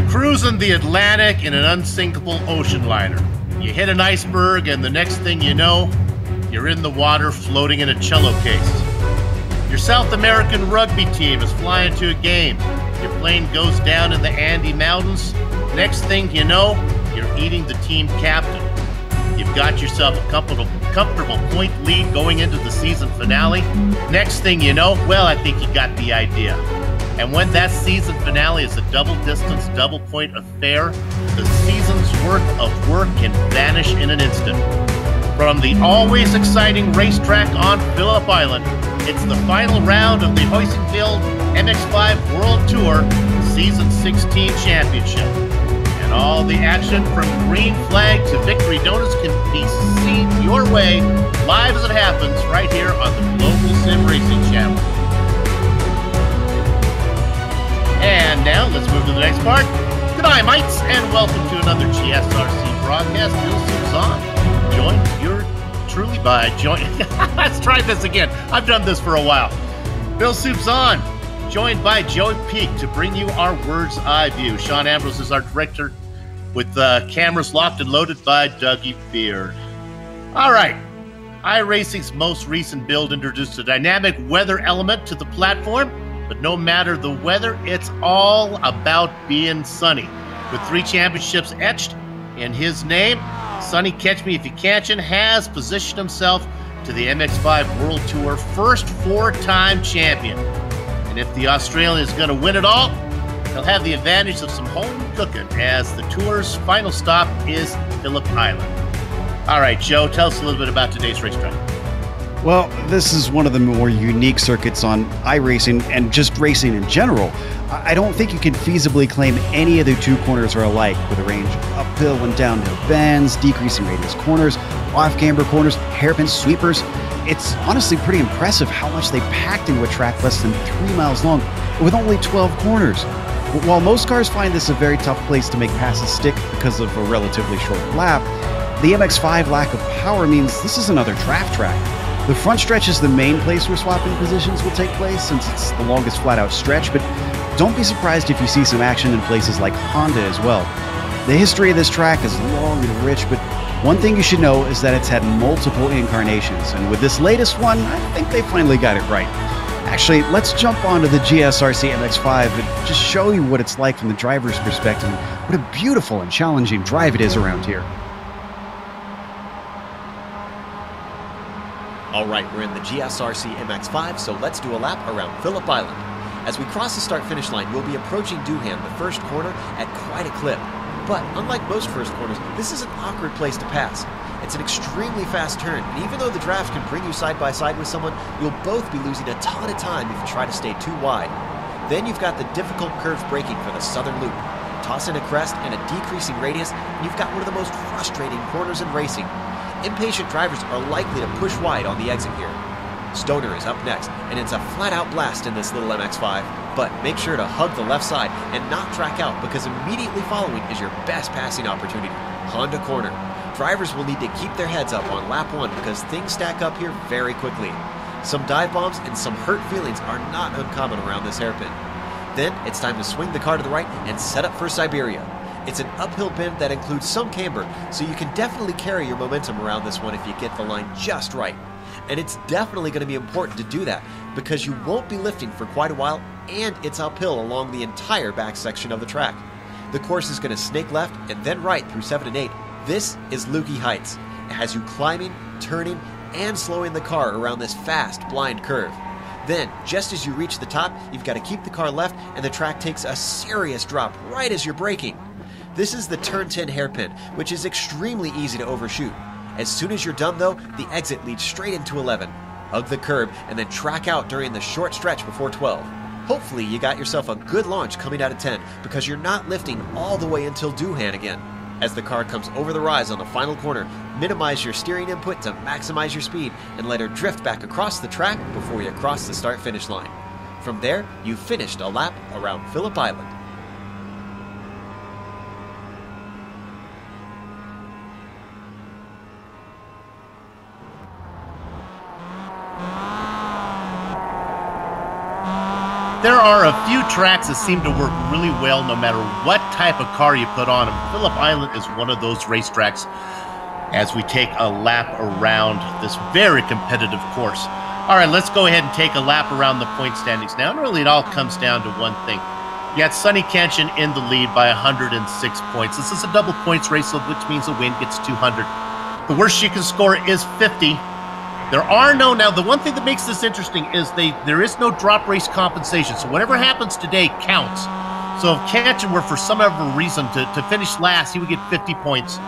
cruising the Atlantic in an unsinkable ocean liner. You hit an iceberg, and the next thing you know, you're in the water floating in a cello case. Your South American rugby team is flying to a game. Your plane goes down in the Andes Mountains. Next thing you know, you're eating the team captain. You've got yourself a comfortable point lead going into the season finale. Next thing you know, well, I think you got the idea. And when that season finale is a double-distance, double-point affair, the season's worth of work can vanish in an instant. From the always exciting racetrack on Phillip Island, it's the final round of the Heusinkveld MX-5 World Tour Season 16 Championship. And all the action from green flag to victory donuts can be seen your way, live as it happens, right here on the Global Sim Racing channel. And now, let's move to the next part. G'day, mates, and welcome to another GSRC broadcast. Bill Soup's on. Joined your truly by let's try this again. I've done this for a while. Bill Soup's on. Joined by Joey Peak to bring you our Words Eye View. Sean Ambrose is our director, with cameras locked and loaded by Dougie Beard. All right. iRacing's most recent build introduced a dynamic weather element to the platform, but no matter the weather, it's all about being sunny. With 3 championships etched in his name, Sonny Catch Me If You Catchin' has positioned himself to the MX-5 World Tour first 4-time champion. And if the Australian is going to win it all, he'll have the advantage of some home cooking, as the tour's final stop is Phillip Island. All right, Joe, tell us a little bit about today's racetrack. Well, this is one of the more unique circuits on iRacing and just racing in general. I don't think you can feasibly claim any of the 2 corners are alike, with a range of uphill and downhill bends, decreasing radius corners, off-camber corners, hairpin sweepers. It's honestly pretty impressive how much they packed into a track less than 3 miles long with only 12 corners. But while most cars find this a very tough place to make passes stick because of a relatively short lap, the MX-5 lack of power means this is another draft track. The front stretch is the main place where swapping positions will take place, since it's the longest flat-out stretch, but don't be surprised if you see some action in places like Honda as well. The history of this track is long and rich, but one thing you should know is that it's had multiple incarnations, and with this latest one, I think they finally got it right. Actually, let's jump onto the GSRC MX-5 and just show you what it's like from the driver's perspective, and what a beautiful and challenging drive it is around here. Alright, we're in the GSRC MX-5, so let's do a lap around Phillip Island. As we cross the start-finish line, we'll be approaching Doohan, the first corner, at quite a clip. But unlike most first corners, this is an awkward place to pass. It's an extremely fast turn, and even though the draft can bring you side by side with someone, you'll both be losing a ton of time if you try to stay too wide. Then you've got the difficult curve braking for the southern loop. Toss in a crest and a decreasing radius, and you've got one of the most frustrating corners in racing. Impatient drivers are likely to push wide on the exit here. Stoner is up next, and it's a flat-out blast in this little MX-5, but make sure to hug the left side and not track out, because immediately following is your best passing opportunity, Honda corner. Drivers will need to keep their heads up on lap 1 because things stack up here very quickly. Some dive bombs and some hurt feelings are not uncommon around this hairpin. Then it's time to swing the car to the right and set up for Siberia. It's an uphill bend that includes some camber, so you can definitely carry your momentum around this one if you get the line just right. And it's definitely going to be important to do that, because you won't be lifting for quite a while, and it's uphill along the entire back section of the track. The course is going to snake left and then right through 7 and 8. This is Lukey Heights. It has you climbing, turning, and slowing the car around this fast, blind curve. Then, just as you reach the top, you've got to keep the car left, and the track takes a serious drop right as you're braking. This is the turn 10 hairpin, which is extremely easy to overshoot. As soon as you're done though, the exit leads straight into 11. Hug the curb and then track out during the short stretch before 12. Hopefully you got yourself a good launch coming out of 10, because you're not lifting all the way until Doohan again. As the car comes over the rise on the final corner, minimize your steering input to maximize your speed and let her drift back across the track before you cross the start-finish line. From there, you've finished a lap around Phillip Island. There are a few tracks that seem to work really well no matter what type of car you put on them. Phillip Island is one of those racetracks as we take a lap around this very competitive course. All right, let's go ahead and take a lap around the point standings now. And really, it all comes down to one thing. You got Sonny Kenshin in the lead by 106 points. This is a double points race, which means a win gets 200. The worst you can score is 50. There are no, now the one thing that makes this interesting is there is no drop race compensation. So whatever happens today counts. So if Kenshin were for some other reason to finish last, he would get 50 points.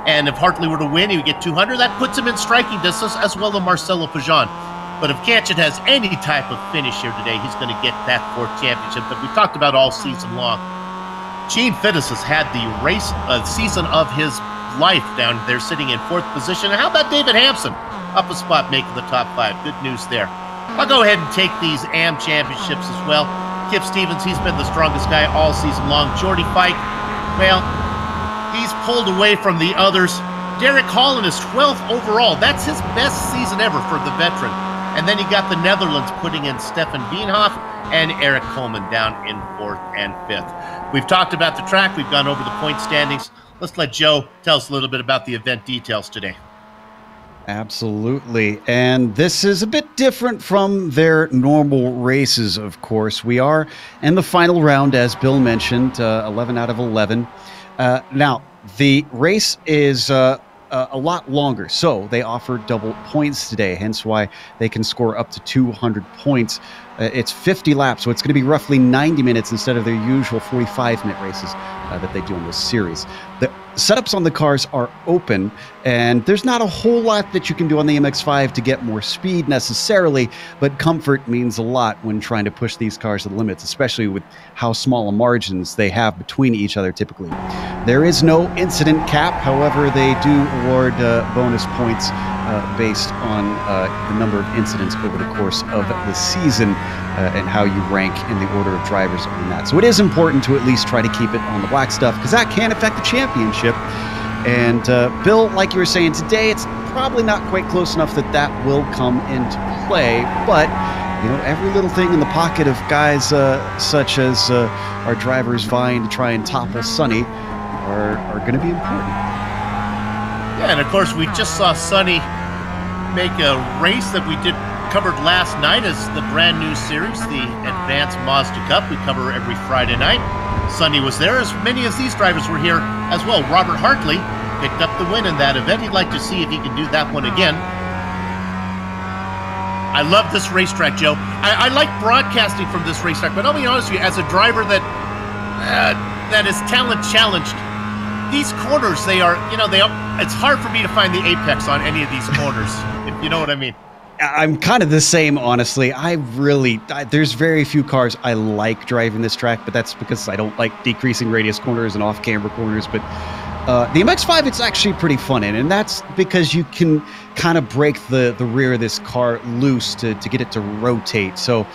And if Hartley were to win, he would get 200. That puts him in striking distance, as well as Marcelo Pajan. But if Kenshin has any type of finish here today, he's going to get that fourth championship that we talked about all season long. Gene Fittis has had the season of his life down there, sitting in fourth position. And how about David Hampson? Up a spot, making the top 5. Good news there. I'll go ahead and take these AM championships as well. Kip Stevens, he's been the strongest guy all season long. Jordy Fike, well, he's pulled away from the others. Derek Holland is 12th overall. That's his best season ever for the veteran. And then you got the Netherlands putting in Stefan Bienhoff and Eric Coleman down in 4th and 5th. We've talked about the track. We've gone over the point standings. Let's let Joe tell us a little bit about the event details today. Absolutely. And this is a bit different from their normal races, of course. We are in the final round, as Bill mentioned, 11 out of 11. Now, the race is a lot longer, so they offer double points today, hence why they can score up to 200 points. It's 50 laps, so it's going to be roughly 90 minutes instead of their usual 45-minute races that they do in this series. The setups on the cars are open, and there's not a whole lot that you can do on the MX-5 to get more speed necessarily, but comfort means a lot when trying to push these cars to the limits, especially with how small margins they have between each other typically. There is no incident cap, however, they do award bonus points based on the number of incidents over the course of the season and how you rank in the order of drivers in that. So it is important to at least try to keep it on the black stuff, because that can affect the championship. And Bill, like you were saying today, it's probably not quite close enough that will come into play, but you know, every little thing in the pocket of guys such as our drivers vying to try and topple Sonny are going to be important. Yeah, and of course we just saw Sonny make a race that we covered last night as the brand new series, the Advanced Mazda Cup. We cover every Friday night. Sonny was there, as many as these drivers were here as well. Robert Hartley picked up the win in that event. He'd like to see if he can do that one again. I love this racetrack, Joe. I like broadcasting from this racetrack, but I'll be honest with you, as a driver that is talent challenged, these corners, it's hard for me to find the apex on any of these corners, if you know what I mean. I'm kind of the same, honestly. There's very few cars I like driving this track, but that's because I don't like decreasing radius corners and off-camber corners. But the MX-5, it's actually pretty fun in, and that's because you can kind of break the rear of this car loose to get it to rotate. So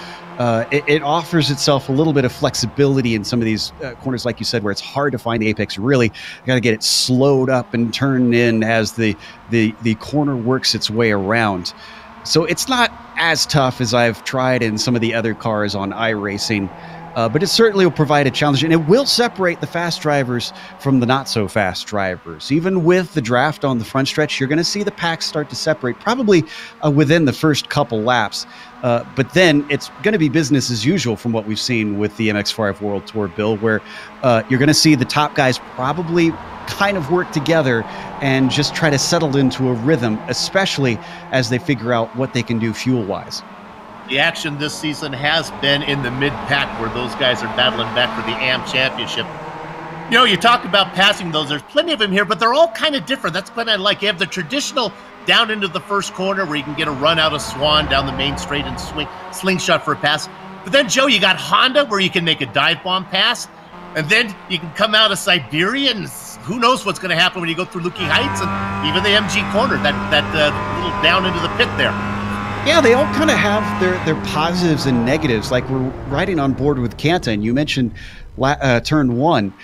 it offers itself a little bit of flexibility in some of these corners, like you said, where it's hard to find the apex. Really, you got to get it slowed up and turned in as the corner works its way around. So it's not as tough as I've tried in some of the other cars on iRacing, but it certainly will provide a challenge, and it will separate the fast drivers from the not-so-fast drivers. Even with the draft on the front stretch, you're going to see the packs start to separate, probably within the first couple laps. But then it's going to be business as usual from what we've seen with the MX-5 World Tour, Bill, where you're going to see the top guys probably kind of work together and just try to settle into a rhythm, especially as they figure out what they can do fuel-wise. The action this season has been in the mid-pack, where those guys are battling back for the AM Championship. You know, you talk about passing those. There's plenty of them here, but they're all kind of different. That's what I like. You have the traditional down into the first corner where you can get a run out of Swan down the main straight and slingshot for a pass. But then, Joe, you got Honda where you can make a dive bomb pass. And then you can come out of Siberia, and who knows what's going to happen when you go through Lukey Heights and even the MG corner, that little down into the pit there. Yeah, they all kind of have their positives and negatives. Like, we're riding on board with Kanta, and you mentioned turn one,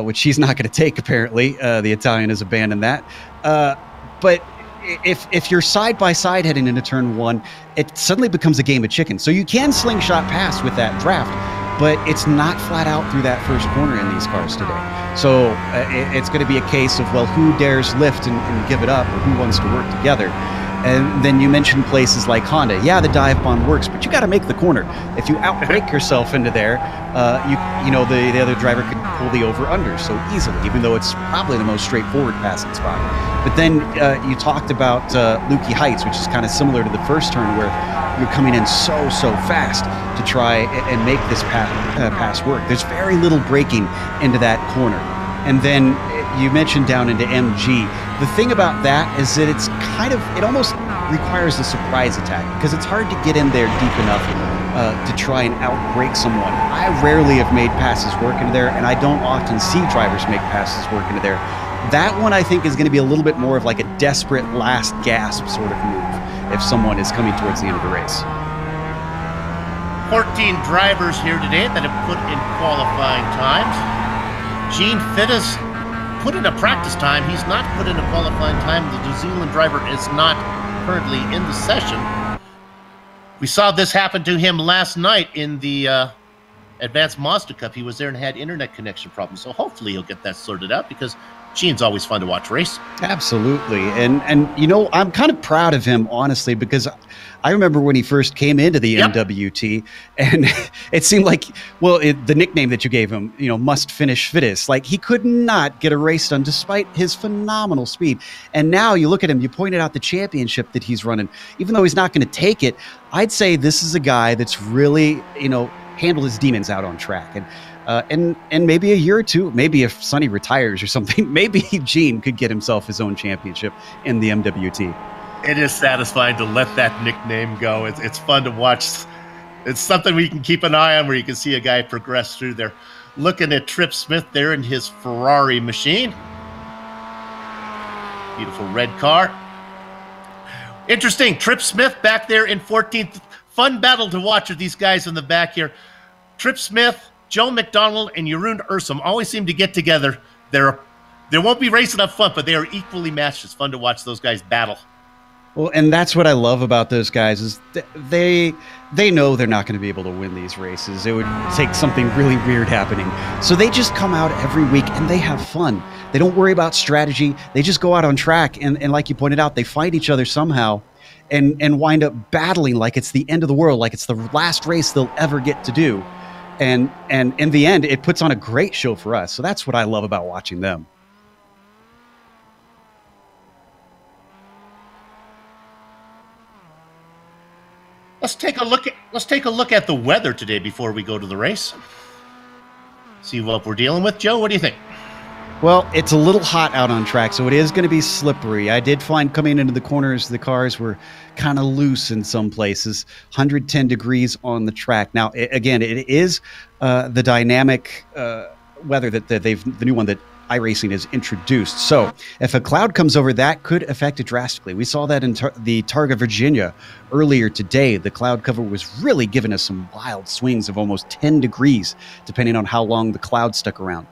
which he's not going to take, apparently. The Italian has abandoned that. But if you're side by side heading into turn one, it suddenly becomes a game of chicken. So you can slingshot past with that draft, but it's not flat out through that first corner in these cars today. So it's going to be a case of, well, who dares lift and give it up, or who wants to work together. And then you mentioned places like Honda. Yeah, the dive bomb works, but you got to make the corner. If you outbrake yourself into there, you know the other driver could pull the over-under so easily, even though it's probably the most straightforward passing spot. But then you talked about Lukey Heights, which is kind of similar to the first turn, where you're coming in so fast to try and make this pass work. There's very little braking into that corner. And then you mentioned down into MG. The thing about that is that it almost requires a surprise attack, because it's hard to get in there deep enough to try and outbrake someone. I rarely have made passes work into there, and I don't often see drivers make passes work into there. That one, I think, is going to be a little bit more of like a desperate last gasp sort of move if someone is coming towards the end of the race. 14 drivers here today that have put in qualifying times. Gene Fittis put in a practice time. He's not put in a qualifying time. The New Zealand driver is not currently in the session. We saw this happen to him last night in the Advanced Mazda Cup. He was there and had internet connection problems. So hopefully he'll get that sorted out, because Gene's always fun to watch race. Absolutely. And you know, I'm kind of proud of him, honestly, because I remember when he first came into the MWT, and it seemed like, well, the nickname that you gave him, you know, must finish Fittis. Like, he could not get a race done despite his phenomenal speed. And now you look at him, you pointed out the championship that he's running. Even though he's not going to take it, I'd say this is a guy that's really, you know, handled his demons out on track. And maybe a year or two, maybe if Sonny retires or something, maybe Gene could get himself his own championship in the MWT. It is satisfying to let that nickname go. It's fun to watch. It's something we can keep an eye on, where you can see a guy progress through there. Looking at Trip Smith there in his Ferrari machine. Beautiful red car. Interesting. Trip Smith back there in 14th. Fun battle to watch with these guys in the back here. Trip Smith, Joe McDonald, and Jeroen Ursum always seem to get together. There won't be racing up front, but they are equally matched. It's fun to watch those guys battle. Well, and that's what I love about those guys, is they know they're not going to be able to win these races. It would take something really weird happening. So they just come out every week and they have fun. They don't worry about strategy. They just go out on track. And like you pointed out, they fight each other somehow and wind up battling like it's the end of the world, like it's the last race they'll ever get to do. And in the end, it puts on a great show for us. So that's what I love about watching them. Let's take a look at the weather today before we go to the race. See what we're dealing with. Joe, what do you think? Well, it's a little hot out on track, so it is going to be slippery. I did find coming into the corners, the cars were kind of loose in some places. 110 degrees on the track. Now, again, it is the dynamic weather that the new one that iRacing has introduced. So if a cloud comes over, that could affect it drastically. We saw that in the Targa, Virginia earlier today. The cloud cover was really giving us some wild swings of almost 10 degrees, depending on how long the cloud stuck around.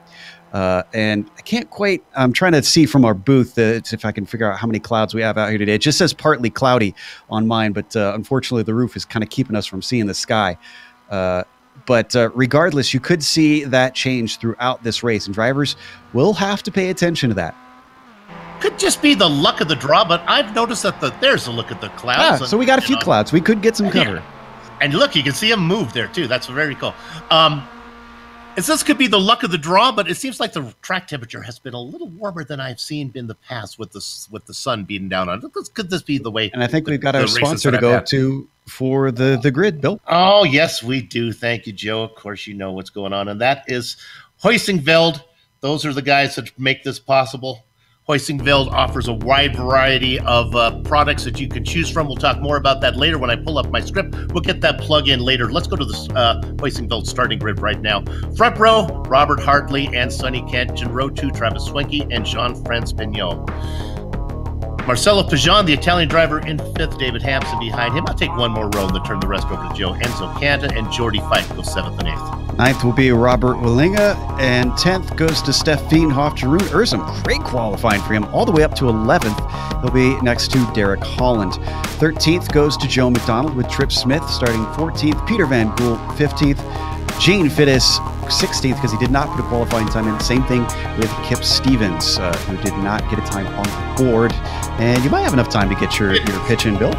And I can't quite, I'm trying to see from our booth if I can figure out how many clouds we have out here today. It just says partly cloudy on mine, but unfortunately the roof is kind of keeping us from seeing the sky. But regardless, you could see that change throughout this race, and drivers will have to pay attention to that. Could just be the luck of the draw, but I've noticed that there's a look at the clouds. Yeah, so we got a few clouds. We could get some cover. Yeah. And look, you can see them move there too. That's very cool. This could be the luck of the draw, but it seems like the track temperature has been a little warmer than I've seen in the past with the sun beating down on it. Could this be the way? And I think we've got our sponsor to go to for the grid, Bill. Oh, yes, we do. Thank you, Joe. Of course, you know what's going on. And that is Heusinkveld. Those are the guys that make this possible. Heusinkveld offers a wide variety of products that you can choose from. We'll talk more about that later when I pull up my script. We'll get that plug in later. Let's go to the Heusinkveld starting grid right now. Front row, Robert Hartley and Sonny Kent. In row 2, Travis Swenke and Jean-Francois Pignot. Marcelo Pajan, the Italian driver, in 5th. David Hampson behind him. I'll take one more row and then turn the rest over to Joe Enzo Canta, and Jordy Fife goes 7th and 8th. 9th will be Robert Willinga, and 10th goes to Steph Feenhoff. Jeroen Ursum, great qualifying for him, all the way up to 11th. He'll be next to Derek Holland. 13th goes to Joe McDonald with Trip Smith starting 14th. Peter Van Gool, 15th. Gene Fittis, 16th, because he did not put a qualifying time in. Same thing with Kip Stevens, who did not get a time on the board. And you might have enough time to get your pitch in, Bill.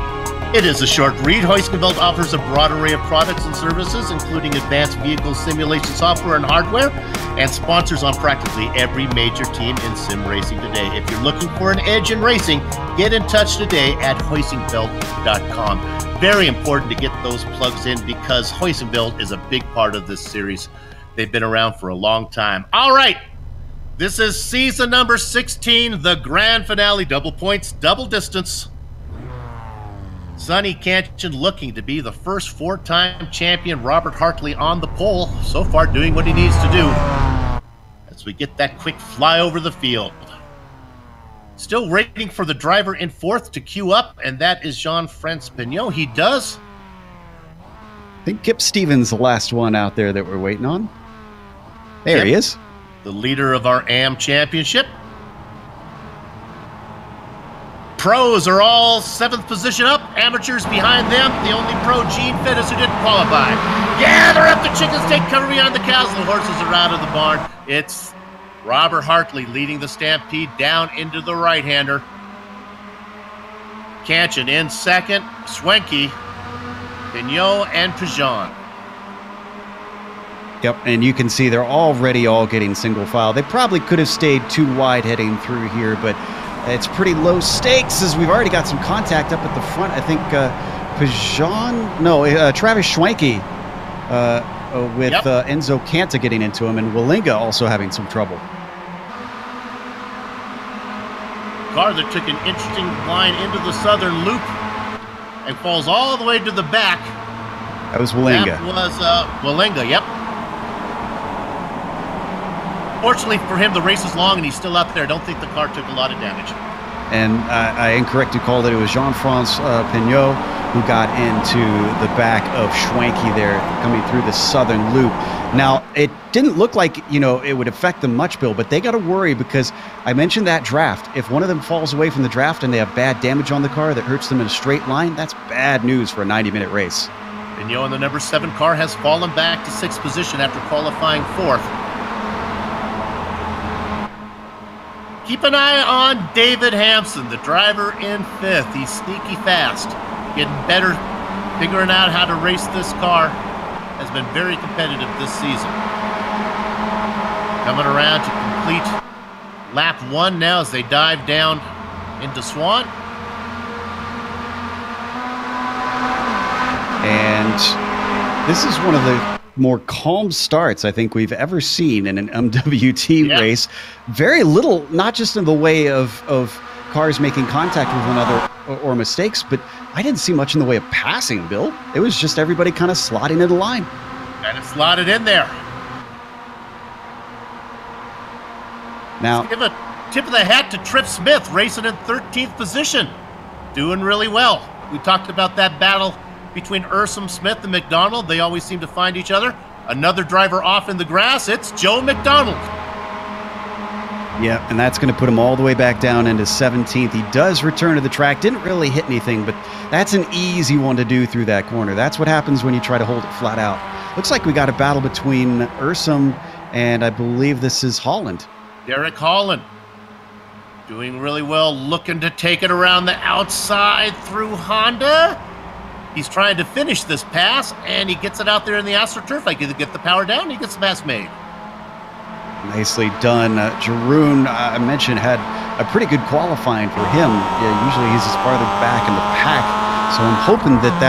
It is a short read. Heusinkveld offers a broad array of products and services, including advanced vehicle simulation software and hardware, and sponsors on practically every major team in sim racing today. If you're looking for an edge in racing, get in touch today at Heusinkveld.com. Very important to get those plugs in because Heusinkveld is a big part of this series. They've been around for a long time. All right, this is season number 16, the grand finale, double points, double distance. Sonny Canchin looking to be the first 4-time champion. Robert Hartley on the pole, so far doing what he needs to do as we get that quick fly over the field. Still waiting for the driver in 4th to queue up, and that is Jean-Francois Pignot. He does. I think Kip Stevens the last one out there that we're waiting on. There he is. The leader of our AM championship. Pros are all 7th position up. Amateurs behind them. The only pro, Gene Fittis, who didn't qualify. Gather up the chickens, take cover behind the cows. The horses are out of the barn. It's Robert Hartley leading the stampede down into the right-hander. Canchin in 2nd. Schwenke, Pignot, and Pajan. Yep, and you can see they're already all getting single file. They probably could have stayed too wide heading through here, but it's pretty low stakes as we've already got some contact up at the front. I think Travis Schwenke with Enzo Canta getting into him, and Willinga also having some trouble. Car that took an interesting line into the southern loop and falls all the way to the back. That was Willinga. That was Willinga, yep. Fortunately for him, the race is long and he's still up there. I don't think the car took a lot of damage. And I incorrectly called it. It was Jean-Francois Pignot who got into the back of Schwenke there, coming through the southern loop. Now, it didn't look like, it would affect them much, Bill, but they got to worry because I mentioned that draft. If one of them falls away from the draft and they have bad damage on the car that hurts them in a straight line, that's bad news for a 90-minute race. Pignot in the number 7 car has fallen back to 6th position after qualifying 4th. Keep an eye on David Hampson, the driver in 5th. He's sneaky fast, getting better, figuring out how to race this car. Has been very competitive this season. Coming around to complete lap 1 now as they dive down into Swan. And this is one of the more calm starts I think we've ever seen in an MWT race. Very little, not just in the way of cars making contact with one another or mistakes, but I didn't see much in the way of passing, Bill. It was just everybody kind of slotting in a line. And it slotted in there. Now, let's give a tip of the hat to Trip Smith, racing in 13th position. Doing really well. We talked about that battle between Ursum, Smith, and McDonald. They always seem to find each other. Another driver off in the grass. It's Joe McDonald. Yeah, and that's going to put him all the way back down into 17th. He does return to the track. Didn't really hit anything, but that's an easy one to do through that corner. That's what happens when you try to hold it flat out. Looks like we got a battle between Ursum and I believe this is Holland. Derek Holland doing really well, looking to take it around the outside through Honda. He's trying to finish this pass, and he gets it out there in the AstroTurf. I can get the power down, he gets the pass made. Nicely done. Jeroen, I mentioned, had a pretty good qualifying for him. Usually he's as farther back in the pack, so I'm hoping that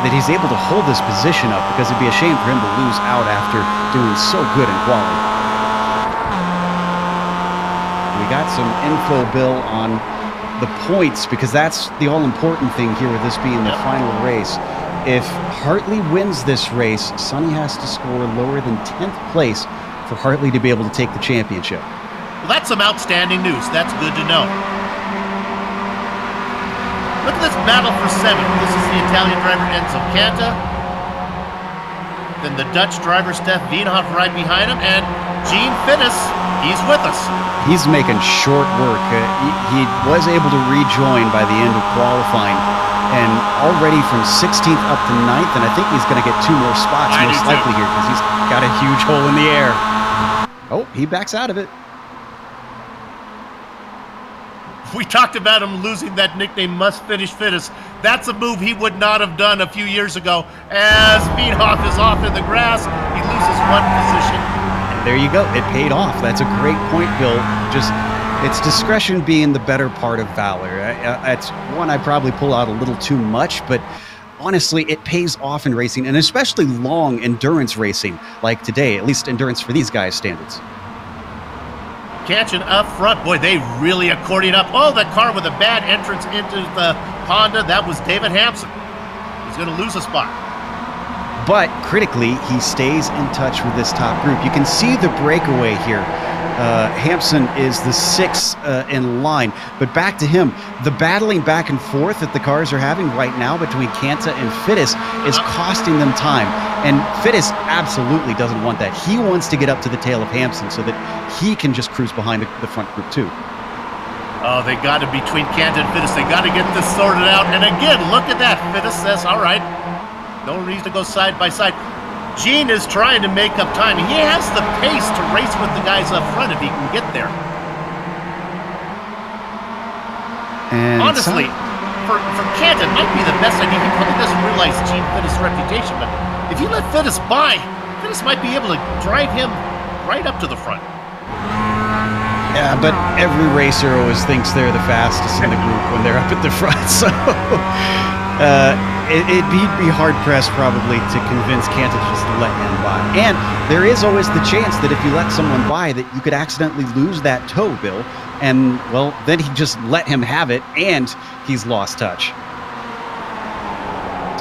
he's able to hold this position up, because it'd be a shame for him to lose out after doing so good in quality. We got some info, Bill, on the points, because that's the all-important thing here with this being the final race. If Hartley wins this race, Sonny has to score lower than 10th place for Hartley to be able to take the championship. Well, that's some outstanding news. That's good to know. Look at this battle for 7th. This is the Italian driver Enzo Canta. Then the Dutch driver Stef Wienhoff right behind him, and Gene Finnis, he's with us. He's making short work. He was able to rejoin by the end of qualifying, and already from 16th up to 9th, and I think he's going to get 2 more spots most likely here because he's got a huge hole in the air. Oh, he backs out of it. We talked about him losing that nickname, Must Finish Finnis. That's a move he would not have done a few years ago. As Wienhoff is off in the grass, he loses 1 position. And there you go. It paid off. That's a great point, Bill. Just, it's discretion being the better part of valor. It's one I probably pull out a little too much, but honestly, it pays off in racing, and especially long endurance racing like today, at least endurance for these guys' standards. Catching up front. Boy, they really accordion up. Oh, that car with a bad entrance into the Honda. That was David Hampson. He's going to lose a spot. But critically, he stays in touch with this top group. You can see the breakaway here. Hampson is the 6th in line. But back to him, the battling back and forth that the cars are having right now between Canta and Finnis is costing them time. And Finnis absolutely doesn't want that. He wants to get up to the tail of Hampson so that he can just cruise behind the front group too. Oh, they got it between Canta and Finnis. They got to get this sorted out. And again, look at that. Finnis says, all right, no reason to go side by side. Gene is trying to make up time. He has the pace to race with the guys up front if he can get there. And honestly, for Canta, it might be the best idea. He probably doesn't realize Gene Finnis' reputation, but if you let Finnis by, Finnis might be able to drive him right up to the front. Yeah, but every racer always thinks they're the fastest in the group when they're up at the front, so it'd be hard-pressed probably to convince Canta to just let him by. And there is always the chance that if you let someone by that you could accidentally lose that toe, Bill, and, well, then he just let him have it, and he's lost touch.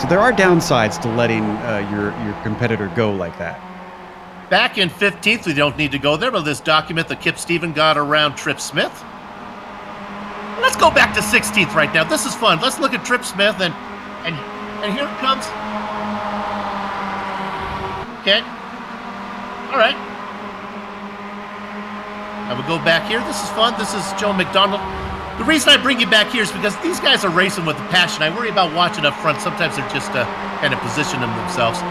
So there are downsides to letting your competitor go like that. Back in 15th, we don't need to go there, but this document that Kip Stephen got around Trip Smith. Let's go back to 16th right now. This is fun. Let's look at Trip Smith, and here it comes. Okay. All right. I would go back here. This is fun. This is Joe McDonald. The reason I bring you back here is because these guys are racing with a passion. I worry about watching up front. Sometimes they're just kind of positioning themselves.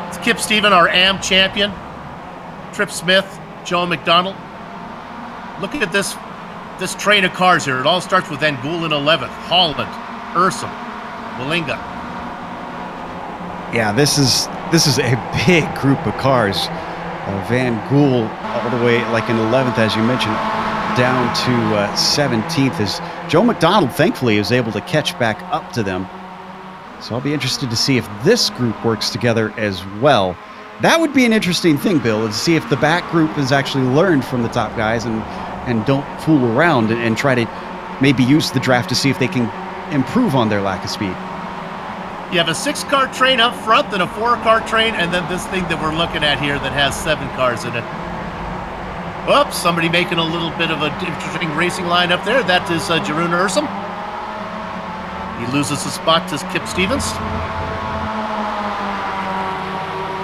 It's Kip Stephen, our AM champion. Trip Smith, Joe McDonald. Look at this train of cars here. It all starts with Angul in 11th, Holland, Ursum, Wallinga. Yeah, this is a big group of cars. Van Gool all the way like in 11th, as you mentioned, down to 17th. As Joe McDonald, thankfully, is able to catch back up to them. So I'll be interested to see if this group works together as well. That would be an interesting thing, Bill, to see if the back group has actually learned from the top guys and don't fool around and try to maybe use the draft to see if they can improve on their lack of speed. You have a 6-car train up front, then a 4-car train, and then this thing that we're looking at here that has 7 cars in it. Oops, somebody making a little bit of an interesting racing line up there. That is Jeroen Ursum. He loses a spot to Kip Stevens.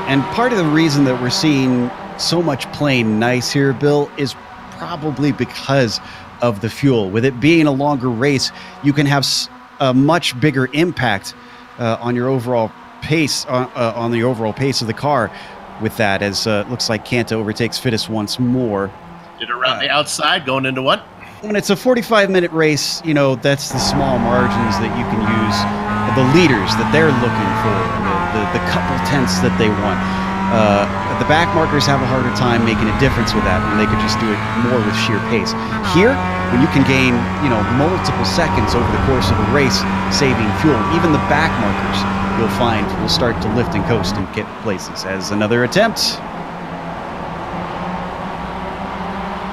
And part of the reason that we're seeing so much playing nice here, Bill, is probably because of the fuel. With it being a longer race, you can have a much bigger impact on your overall pace, on the overall pace of the car with that, as looks like Canta overtakes Finnis once more. Did it around the outside, going into what? When it's a 45-minute race, you know, that's the small margins that you can use, the leaders that they're looking for, the couple tenths that they want. The back markers have a harder time making a difference with that when they could just do it more with sheer pace. Here, when you can gain, you know, multiple seconds over the course of a race, saving fuel, even the back markers, you'll find will start to lift and coast and get places. As another attempt.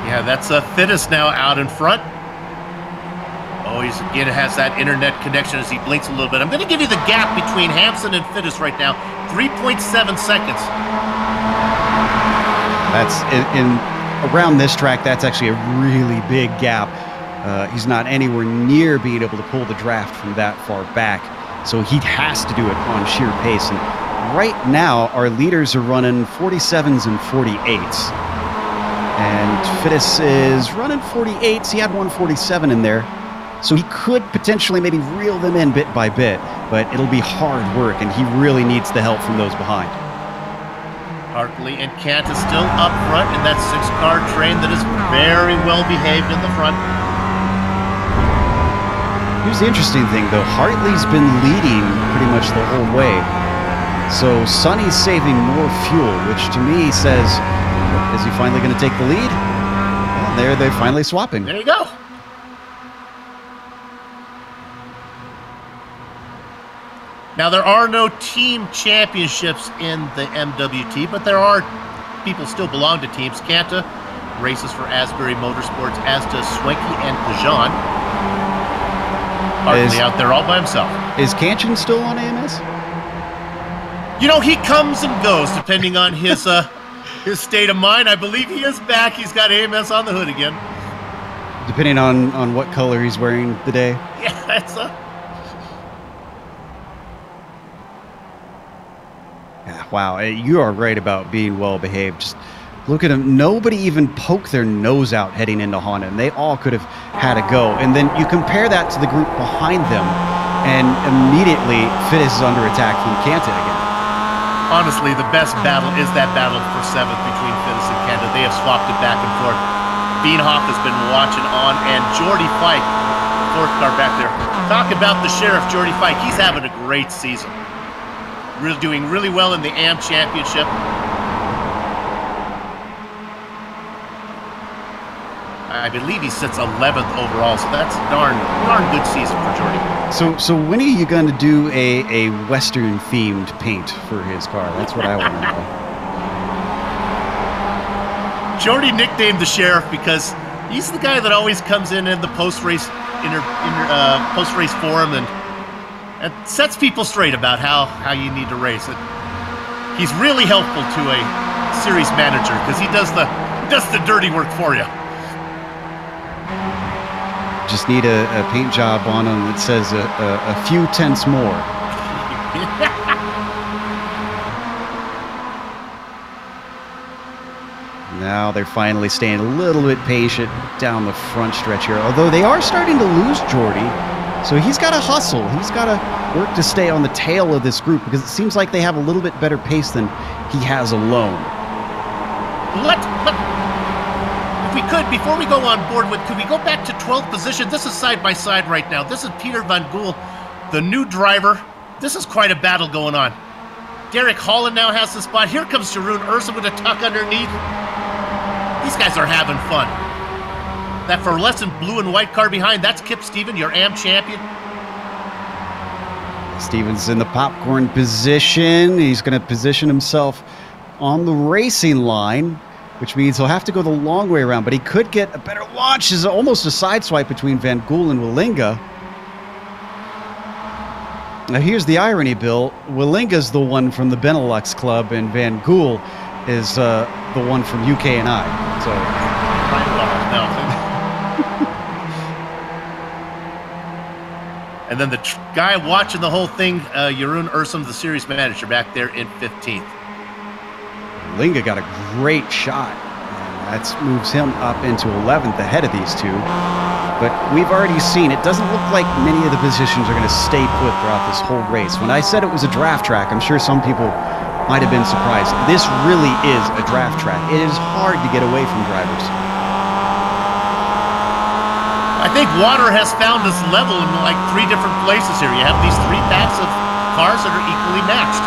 Yeah, that's Finnis now out in front. Oh, he's again has that internet connection as he blinks a little bit. I'm going to give you the gap between Hampson and Finnis right now, 3.7 seconds. That's in around this track. That's actually a really big gap. He's not anywhere near being able to pull the draft from that far back. So he has to do it on sheer pace. And right now, our leaders are running 47s and 48s. And Fittis is running 48s. He had 147 in there. So he could potentially maybe reel them in bit by bit. But it'll be hard work, and he really needs the help from those behind. Hartley and Kant is still up front in that 6-car train that is very well behaved in the front. Here's the interesting thing, though. Hartley's been leading pretty much the whole way. So Sonny's saving more fuel, which to me says, is he finally going to take the lead? Well, they're finally swapping. There you go. Now, there are no team championships in the MWT, but there are people still belong to teams. Kanta races for Asbury Motorsports, as does Swenky and Pajan. Hartley out there all by himself. Is Kanchan still on AMS? You know, he comes and goes depending on his state of mind. I believe he is back. He's got AMS on the hood again. Depending on what color he's wearing the day? Yeah, that's Wow, you are right about being well behaved. Just look at him. Nobody even poked their nose out heading into Honda, and they all could have had a go. And then you compare that to the group behind them, and immediately Fittis is under attack from Kanta again. honestly the best battle is that battle for 7th between Fittis and Kanta. They have swapped it back and forth. Beanhoff has been watching on, and Jordy Fike, 4th car back there. Talk about the Sheriff, Jordy Fike. He's having a great season. Really doing really well in the AM Championship. I believe he sits 11th overall, so that's darn good season for Jordy. So when are you going to do a Western themed paint for his car? That's what I want to know. Jordy nicknamed the Sheriff because he's the guy that always comes in the post-race post-race forum and sets people straight about how you need to race it. He's really helpful to a series manager because he does the dirty work for you. Just need a paint job on him that says a few tenths more. Now they're finally staying a little bit patient down the front stretch here. Although they are starting to lose Jordy, so he's got to hustle. He's got to work to stay on the tail of this group because it seems like they have a little bit better pace than he has alone. If we could, before we go on board with, could we go back to 12th position? This is side by side right now. This is Peter Van Gool, the new driver. This is quite a battle going on. Derek Holland now has the spot. Here comes Jeroen Ursa with a tuck underneath. These guys are having fun. That fluorescent blue and white car behind, that's Kip Steven, your AM champion. Stevens in the popcorn position. He's going to position himself on the racing line, which means he'll have to go the long way around, but he could get a better launch. It's almost a sideswipe between Van Gool and Willinga. Now here's the irony, Bill. Willinga's the one from the Benelux Club, and Van Gool is the one from UK&I. So. And then the guy watching the whole thing, Jeroen Ursum, the series manager, back there in 15th. Linga got a great shot. That moves him up into 11th ahead of these two. But we've already seen it doesn't look like many of the positions are going to stay put throughout this whole race. When I said it was a draft track, I'm sure some people might have been surprised. This really is a draft track. It is hard to get away from drivers. I think water has found its level in like 3 different places here. You have these 3 packs of cars that are equally matched.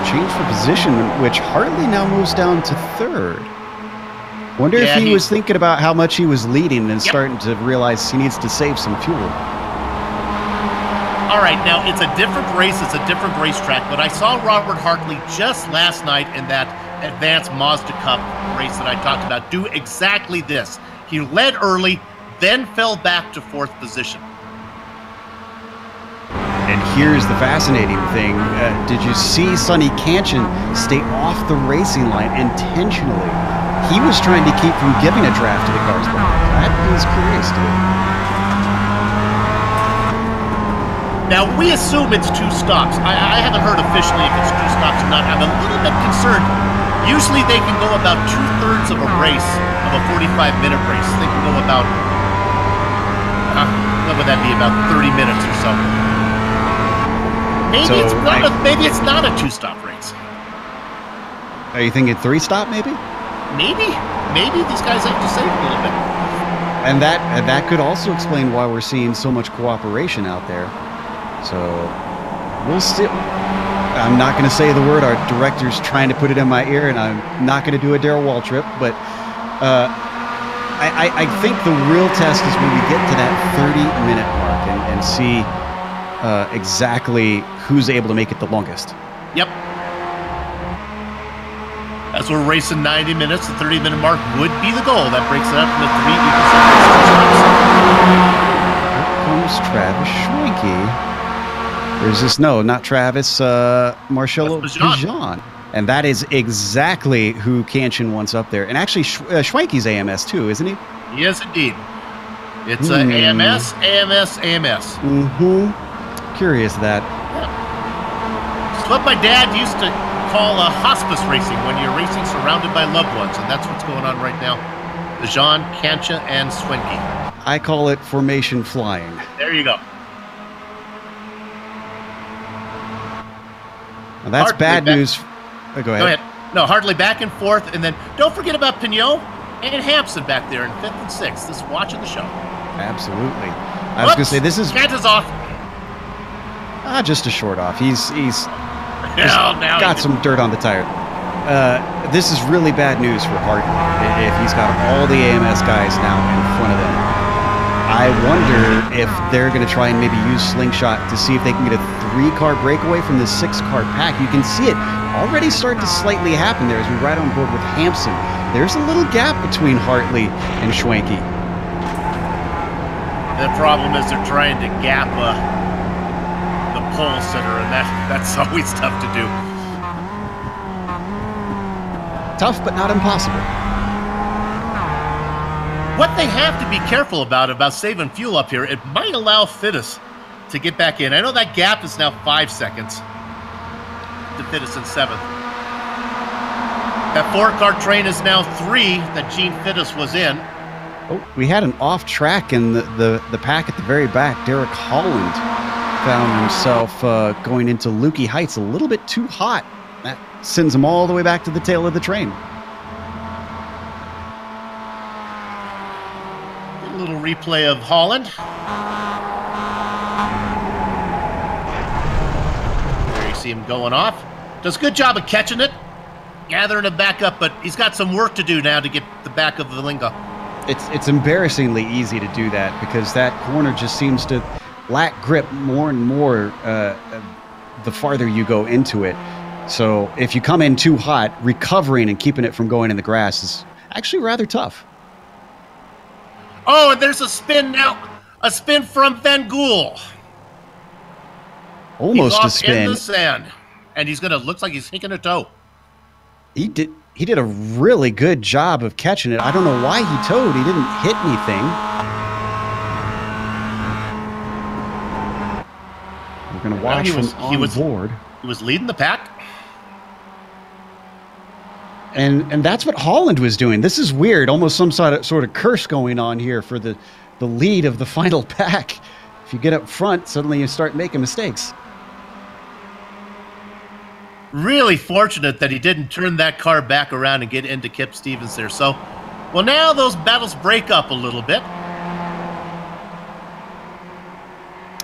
Change for position, which Hartley now moves down to 3rd. Wonder if he was thinking about how much he was leading and starting to realize he needs to save some fuel. All right, now it's a different race, it's a different racetrack, but I saw Robert Hartley just last night in that Advanced Mazda Cup race that I talked about do exactly this. He led early, then fell back to 4th position. And here's the fascinating thing. Did you see Sonny Cantion stay off the racing line intentionally? He was trying to keep from giving a draft to the cars behind. That is curious to me. Now, we assume it's 2 stops. I haven't heard officially if it's 2 stops or not. I'm a little bit concerned. Usually they can go about 2/3 of a race, of a 45-minute race. They can go about, what would that be, about 30 minutes or so. Maybe it's not a 2-stop race. Are you thinking 3-stop maybe? Maybe these guys have to save a little bit. And that could also explain why we're seeing so much cooperation out there. So we'll still. I'm not going to say the word. Our director's trying to put it in my ear, and I'm not going to do a Darrell Wall trip. But I think the real test is when we get to that 30-minute mark and see exactly who's able to make it the longest. Yep. As we're racing 90 minutes, the 30-minute mark would be the goal. That breaks it up into 3 equal Here comes stops. Travis Schwenke. Or is this, no, not Travis, Marcello Pigeon. And that is exactly who Cantion wants up there. And actually, Schwenke's AMS too, isn't he? Yes, indeed. It's AMS, AMS, AMS. Curious that. Yeah. It's what my dad used to call hospice racing, when you're racing surrounded by loved ones, and that's what's going on right now. Pigeon, Cancha, and Schwenke. I call it formation flying. There you go. Well, that's Hardly bad news. Go ahead. No, hardly back and forth. And then don't forget about Pignot and Hampson back there in 5th and 6th. Just watching the show. Absolutely. I was going to say, this is... Canta's off. Just a short off. He's now got some dirt on the tire. This is really bad news for Hart if he's got all the AMS guys now in front of them. I wonder if they're going to try and maybe use Slingshot to see if they can get a 3-car breakaway from the 6-car pack. You can see it already start to slightly happen there as we ride on board with Hampson. There's a little gap between Hartley and Schwenke. The problem is they're trying to gap the pole sitter, and that's always tough to do. Tough, but not impossible. What they have to be careful about saving fuel up here, it might allow Fittis to get back in. I know that gap is now 5 seconds to Fittis in 7th. That 4-car train is now 3 that Gene Fittis was in. Oh, we had an off track in the pack at the very back. Derek Holland found himself going into Lukey Heights a little bit too hot. That sends him all the way back to the tail of the train. A little replay of Holland. There you see him going off. Does a good job of catching it, gathering it back up, but he's got some work to do now to get the back of the Linga. It's embarrassingly easy to do that because that corner just seems to lack grip more and more the farther you go into it. So if you come in too hot, recovering and keeping it from going in the grass is actually rather tough. Oh, and there's a spin now. A spin from Van Gool. Almost he's a off spin. In the sand. And he's gonna, looks like he's taking a toe. He did a really good job of catching it. I don't know why he towed. He didn't hit anything. We're gonna watch from on board. He was leading the pack. And that's what Holland was doing. This is weird, almost some sort of curse going on here for the lead of the final pack. If you get up front, suddenly you start making mistakes. Really fortunate that he didn't turn that car back around and get into Kip Stevens there. So, well, now those battles break up a little bit.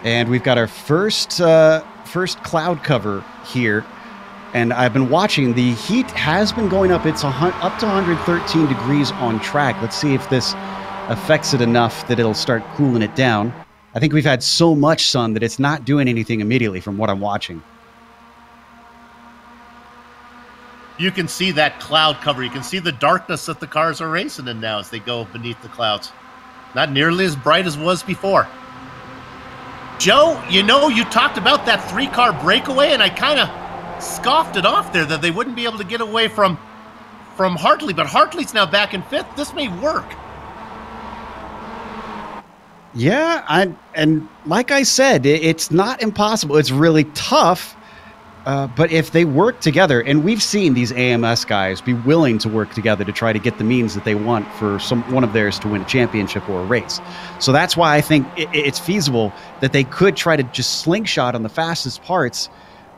And we've got our first cloud cover here. And I've been watching. The heat has been going up. It's up to 113 degrees on track. Let's see if this affects it enough that it'll start cooling it down. I think we've had so much sun that it's not doing anything immediately from what I'm watching. You can see that cloud cover. You can see the darkness that the cars are racing in now as they go beneath the clouds. Not nearly as bright as it was before. Joe, you know, you talked about that 3-car breakaway, and I kind of scoffed it off there that they wouldn't be able to get away from Hartley, but Hartley's now back in 5th. This may work. Yeah, and like I said, it's not impossible. It's really tough, but if they work together, and we've seen these AMS guys be willing to work together to try to get the means that they want for one of theirs to win a championship or a race. So that's why I think it's feasible that they could try to just slingshot on the fastest parts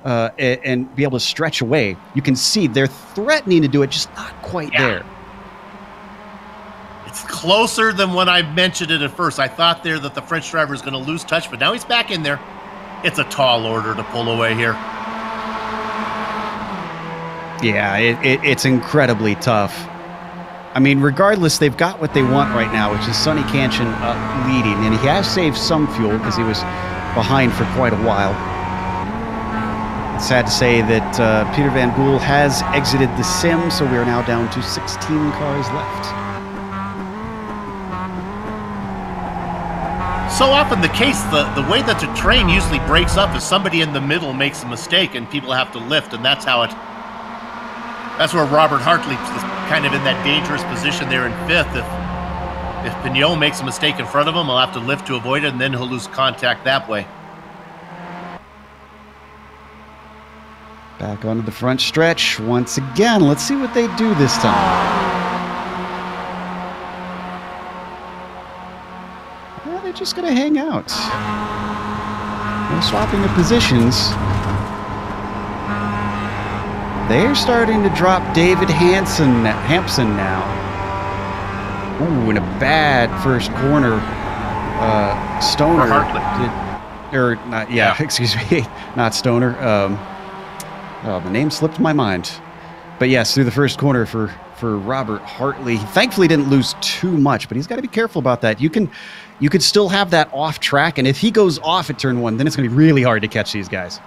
and be able to stretch away. You can see they're threatening to do it, just not quite there. It's closer than when I mentioned it at first. I thought there that the French driver is going to lose touch, but now he's back in there. It's a tall order to pull away here. Yeah, it's incredibly tough. I mean, regardless, they've got what they want right now, which is Sonny Canchin leading, and he has saved some fuel because he was behind for quite a while. It's sad to say that Peter Van Gool has exited the sim, so we are now down to 16 cars left. So often the case, the way that the train usually breaks up is somebody in the middle makes a mistake and people have to lift, and that's where Robert Hartley is kind of in that dangerous position there in 5th. If Pignot makes a mistake in front of him, he'll have to lift to avoid it, and then he'll lose contact that way. Back onto the front stretch once again. Let's see what they do this time. They're just going to hang out. No swapping of positions. They're starting to drop David Hampson now. Ooh, in a bad first corner. Stoner. Excuse me. Not Stoner. The name slipped my mind. But yes, through the first corner for Robert Hartley. He thankfully didn't lose too much, but he's got to be careful about that. You could still have that off track, and if he goes off at turn 1, then it's going to be really hard to catch these guys.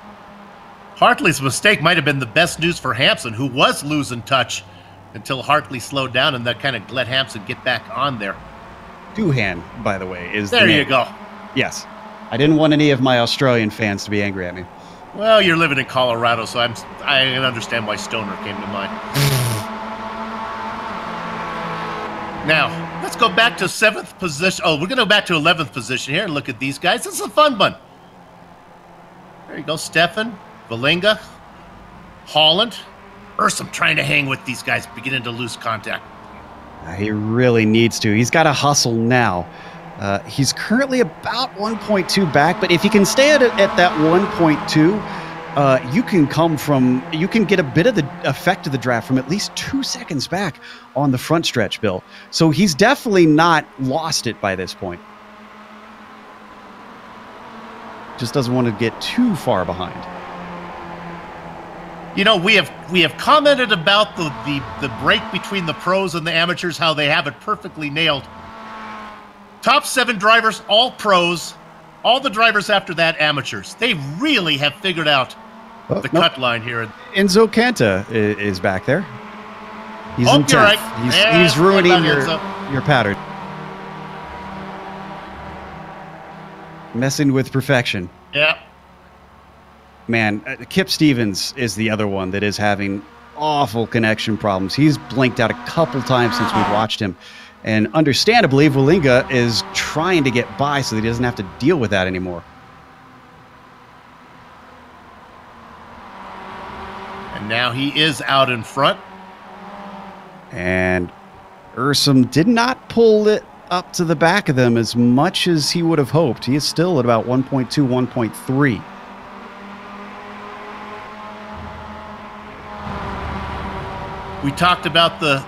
Hartley's mistake might have been the best news for Hampson, who was losing touch until Hartley slowed down, and that kind of let Hampson get back on there. Doohan, by the way, is there. You go. Yes. I didn't want any of my Australian fans to be angry at me. Well, you're living in Colorado, so I understand why Stoner came to mind. Now, let's go back to 7th position. Oh, we're going to go back to 11th position here and look at these guys. This is a fun one. There you go, Stefan, Valinga, Holland. Ursum trying to hang with these guys, beginning to lose contact. He really needs to. He's got to hustle now. He's currently about 1.2 back, but if he can stay at that 1.2, you can get a bit of the effect of the draft from at least 2 seconds back on the front stretch, Bill. So he's definitely not lost it by this point. Just doesn't want to get too far behind. You know, we have commented about the break between the pros and the amateurs, how they have it perfectly nailed. Top 7 drivers, all pros. All the drivers after that, amateurs. They really have figured out the cut line here. Enzo Canta is back there. He's in 10th. You're right. He's ruining your pattern. Messing with perfection. Yeah. Man, Kip Stevens is the other one that is having awful connection problems. He's blinked out a couple times since we've watched him. And understandably, Valinga is trying to get by so that he doesn't have to deal with that anymore. And now he is out in front. And Ursum did not pull it up to the back of them as much as he would have hoped. He is still at about 1.2, 1.3. We talked about the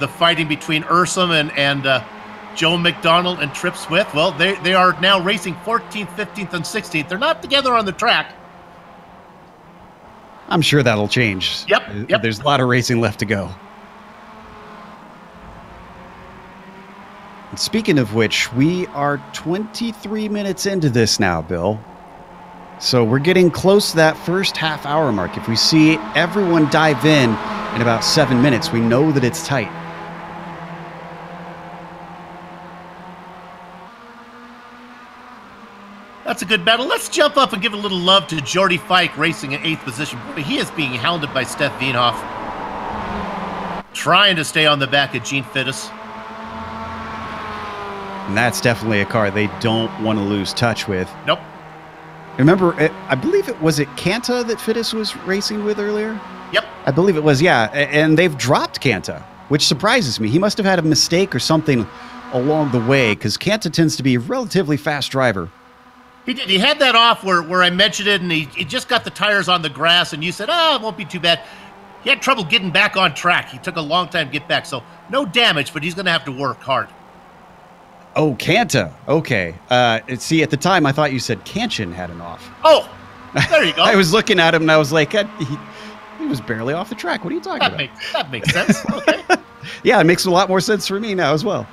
fighting between Ursum and Joe McDonald and Trip Swift. Well, they are now racing 14th, 15th, and 16th. They're not together on the track. I'm sure that'll change. Yep. There's a lot of racing left to go. And speaking of which, we are 23 minutes into this now, Bill. So we're getting close to that first half-hour mark. If we see everyone dive in about 7 minutes, we know that it's tight. That's a good battle. Let's jump up and give a little love to Jordy Fike racing in 8th position. He is being hounded by Steph Wienhoff, trying to stay on the back of Gene Fittis. And that's definitely a car they don't want to lose touch with. Nope. Remember, I believe it was Kanta that Fittis was racing with earlier? Yep. I believe it was, yeah. And they've dropped Kanta, which surprises me. He must have had a mistake or something along the way, because Kanta tends to be a relatively fast driver. He did. He had that off where I mentioned it, and he just got the tires on the grass, and you said, it won't be too bad. He had trouble getting back on track. He took a long time to get back, so no damage, but he's going to have to work hard. Oh, Kanta. Okay. See, at the time, I thought you said Kanchan had an off. Oh, there you go. I was looking at him, and I was like, he was barely off the track. What are you talking about? That makes sense. Okay. Yeah, it makes a lot more sense for me now as well.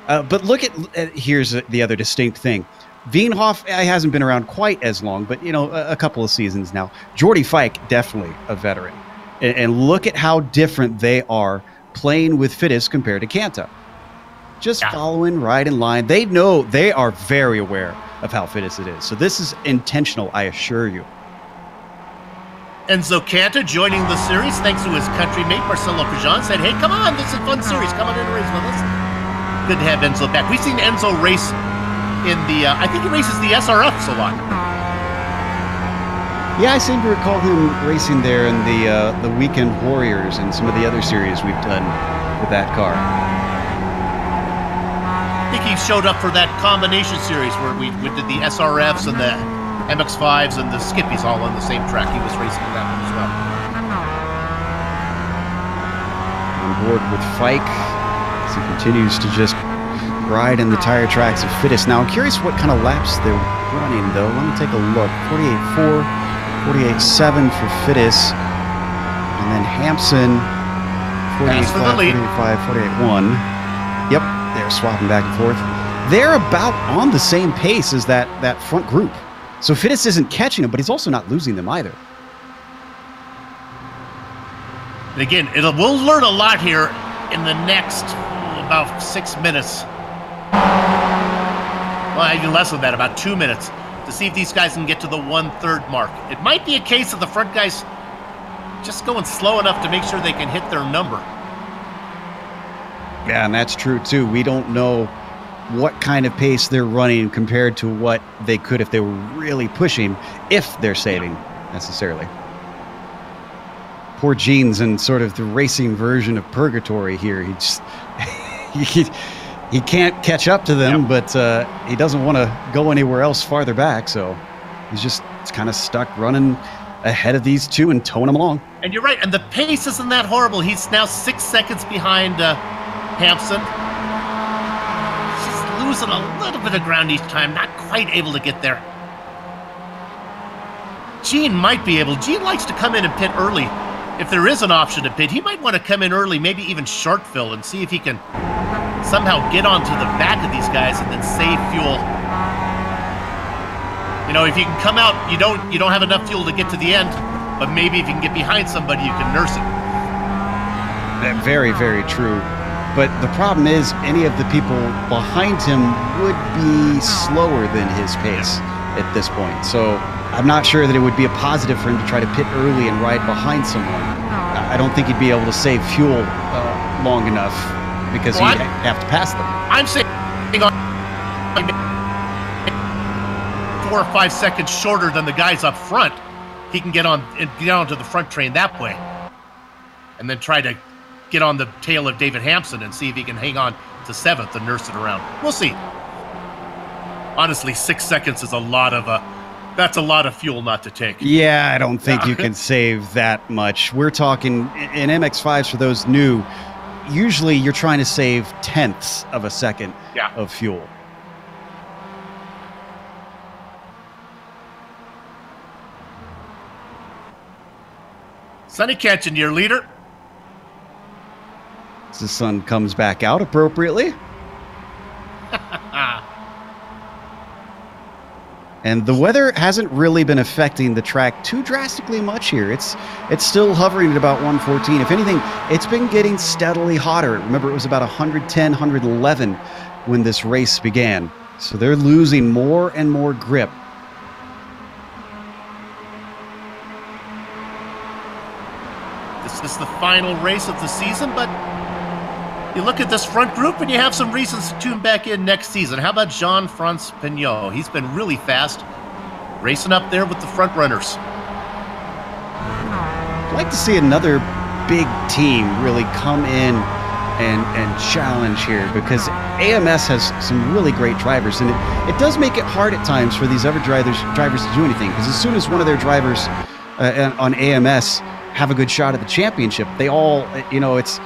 But look at here's the other distinct thing. Wienhoff hasn't been around quite as long, but, a couple of seasons now. Jordy Fike, definitely a veteran. And look at how different they are playing with Fittis compared to Kanta. Just following right in line. They know, they are very aware of how Fittis it is. So this is intentional, I assure you. Enzo Kanta joining the series thanks to his country mate Marcelo Pajan. Said, hey, come on, this is a fun series. Come on in and race with us. Good to have Enzo back. We've seen Enzo race in the, I think he races the SRFs a lot. Yeah, I seem to recall him racing there in the Weekend Warriors and some of the other series we've done with that car. I think he showed up for that combination series where we did the SRFs and the MX-5s and the Skippies all on the same track. He was racing that one as well. On board with Fike as he continues to just ride in the tire tracks of Fittis. Now, I'm curious what kind of laps they're running, though. Let me take a look. 48.4, 48.7 for Fittis. And then Hampson, 48.5, 48.1. Yep, they're swapping back and forth. They're about on the same pace as that front group. So Fittis isn't catching them, but he's also not losing them either. And again, we'll learn a lot here in the next about 6 minutes. Well, even less than that, about 2 minutes, to see if these guys can get to the 1/3 mark. It might be a case of the front guys just going slow enough to make sure they can hit their number. Yeah, and that's true, too. We don't know what kind of pace they're running compared to what they could if they were really pushing, if they're saving, necessarily. Poor Gene's in sort of the racing version of purgatory here. He just... He can't catch up to them, but he doesn't want to go anywhere else farther back, so he's just kind of stuck running ahead of these two and towing them along. And you're right, and the pace isn't that horrible. He's now 6 seconds behind Hampson. Just losing a little bit of ground each time, not quite able to get there. Gene might be able. Gene likes to come in and pit early. If there is an option to pit, he might want to come in early, maybe even short fill, and see if he can somehow get onto the back of these guys and then save fuel. If you can come out, you don't have enough fuel to get to the end, but maybe if you can get behind somebody, you can nurse it. Very, very true. But the problem is, any of the people behind him would be slower than his pace at this point. So I'm not sure that it would be a positive for him to try to pit early and ride behind someone. I don't think he'd be able to save fuel long enough because he'd have to pass them. I'm saying 4 or 5 seconds shorter than the guys up front. He can get onto the front train that way, and then try to get on the tail of David Hampson and see if he can hang on to 7th and nurse it around. We'll see. Honestly, 6 seconds is that's a lot of fuel not to take. Yeah, I don't think you can save that much. We're talking in MX-5s for those new. Usually, you're trying to save tenths of a second of fuel. Sonny Ketchen, your leader. As the sun comes back out appropriately. And the weather hasn't really been affecting the track too drastically much here. It's still hovering at about 114. If anything, it's been getting steadily hotter. Remember, it was about 110, 111 when this race began. So they're losing more and more grip. This is the final race of the season, but you look at this front group and you have some reasons to tune back in next season. How about Jean-Francois Pignot? He's been really fast, racing up there with the front runners. I'd like to see another big team really come in and challenge here, because AMS has some really great drivers, and it does make it hard at times for these other drivers to do anything, because as soon as one of their drivers on AMS have a good shot at the championship, they all, you know, it's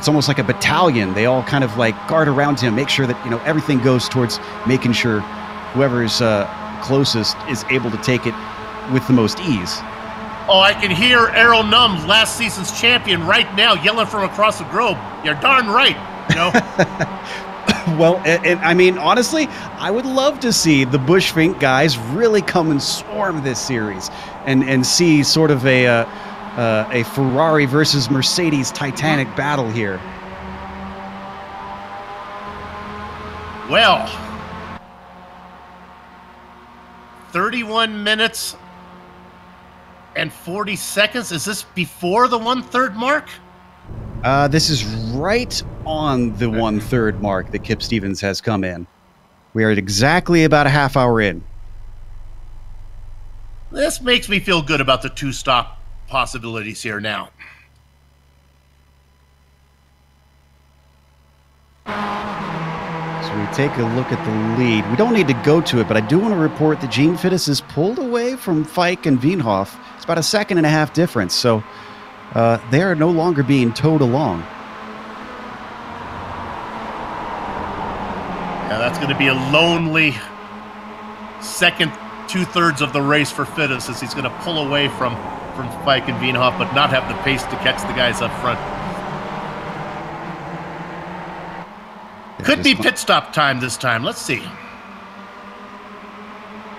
almost like a battalion. They all kind of like guard around him, make sure that, you know, everything goes towards making sure whoever's closest is able to take it with the most ease. Oh, I can hear Errol Num, last season's champion, right now, yelling from across the globe. You're darn right, you know? Well, and I mean, honestly, I would love to see the Bushfink guys really come and swarm this series and see sort of a Ferrari versus Mercedes Titanic battle here. Well, 31 minutes and 40 seconds. Is this before the 1/3 mark? This is right on the 1/3 mark that Kip Stevens has come in. We are at exactly about a half hour in. This makes me feel good about the two-stop possibilities here now. So we take a look at the lead. We don't need to go to it, but I do want to report that Gene Fittis is pulled away from Fike and Wienhoff. It's about a 1.5 second difference, so they are no longer being towed along. Yeah, that's going to be a lonely second 2/3 of the race for Fittis, as he's going to pull away from Fike and Wienhoff, but not have the pace to catch the guys up front. Could be pit stop time this time. Let's see.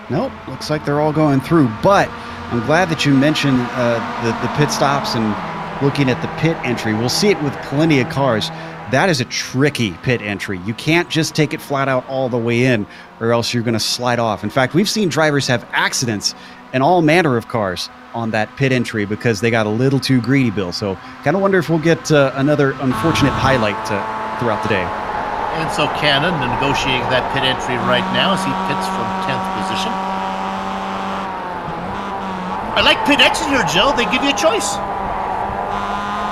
Nope, looks like they're all going through, but I'm glad that you mentioned the pit stops and looking at the pit entry. We'll see it with plenty of cars. That is a tricky pit entry. You can't just take it flat out all the way in, or else you're going to slide off. In fact, we've seen drivers have accidents in all manner of cars on that pit entry because they got a little too greedy, Bill. So kind of wonder if we'll get another unfortunate highlight throughout the day. Enzo Cannon negotiating that pit entry right now as he pits from 10th position. I like pit exit here, Joe. They give you a choice.